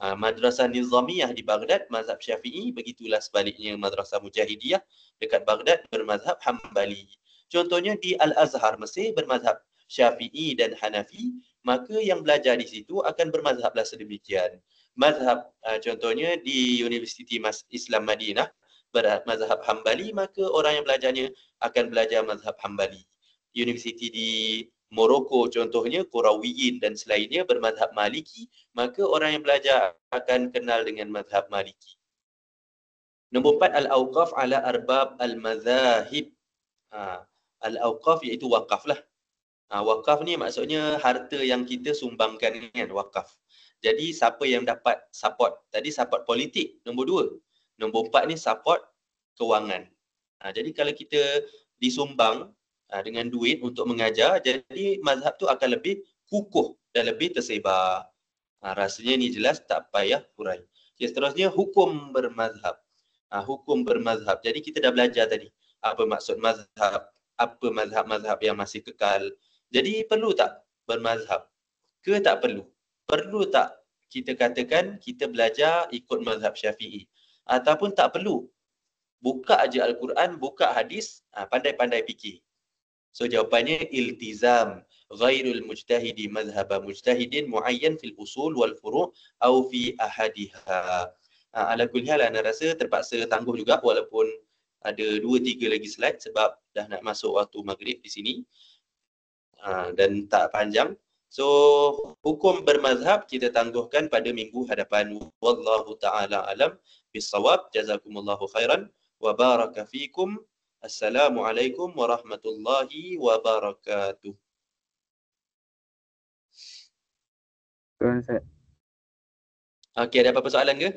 Madrasah Nizamiyah di Baghdad mazhab Syafi'i, begitulah sebaliknya Madrasah Mujahidiyah dekat Baghdad bermazhab Hambali. Contohnya di Al-Azhar Mesir bermazhab Syafi'i dan Hanafi, maka yang belajar di situ akan bermazhablah sedemikian. Mazhab contohnya di Universiti Islam Madinah bermazhab Hambali, maka orang yang belajarnya akan belajar mazhab Hambali. Universiti di Morocco contohnya, Qurawiyin dan selainnya bermadhab Maliki, maka orang yang belajar akan kenal dengan madhab Maliki. Nombor 4, al-awqaf ala arbab al-madhahib. Al-awqaf iaitu wakaf lah. Wakaf ni maksudnya harta yang kita sumbangkan kan, wakaf. Jadi siapa yang dapat support? Tadi support politik, nombor 2. Nombor 4 ni support kewangan. Jadi kalau kita disumbang dengan duit untuk mengajar, jadi mazhab tu akan lebih kukuh dan lebih tersebar. Rasanya ni jelas, tak payah hurai. Seterusnya, hukum bermazhab. Hukum bermazhab. Jadi kita dah belajar tadi apa maksud mazhab, apa mazhab-mazhab yang masih kekal. Jadi perlu tak bermazhab? Ke tak perlu? Perlu tak kita katakan kita belajar ikut mazhab Syafi'i? Ataupun tak perlu? Buka aja Al-Quran, buka hadis, pandai-pandai fikir. So jawapannya iltizam ghairul mujtahidi mazhaba mujtahidin muayyan fil usul wal furu' au fi ahadiha. Ala kulli hal ana rasa terpaksa tangguh juga walaupun ada 2-3 lagi slide sebab dah nak masuk waktu maghrib di sini. Dan tak panjang. So hukum bermazhab kita tangguhkan pada minggu hadapan. Wallahu taala alam bisawab. Jazakumullahu khairan wa baraka fikum. Assalamualaikum warahmatullahi wabarakatuh. Okey, ada apa-apa soalan ke?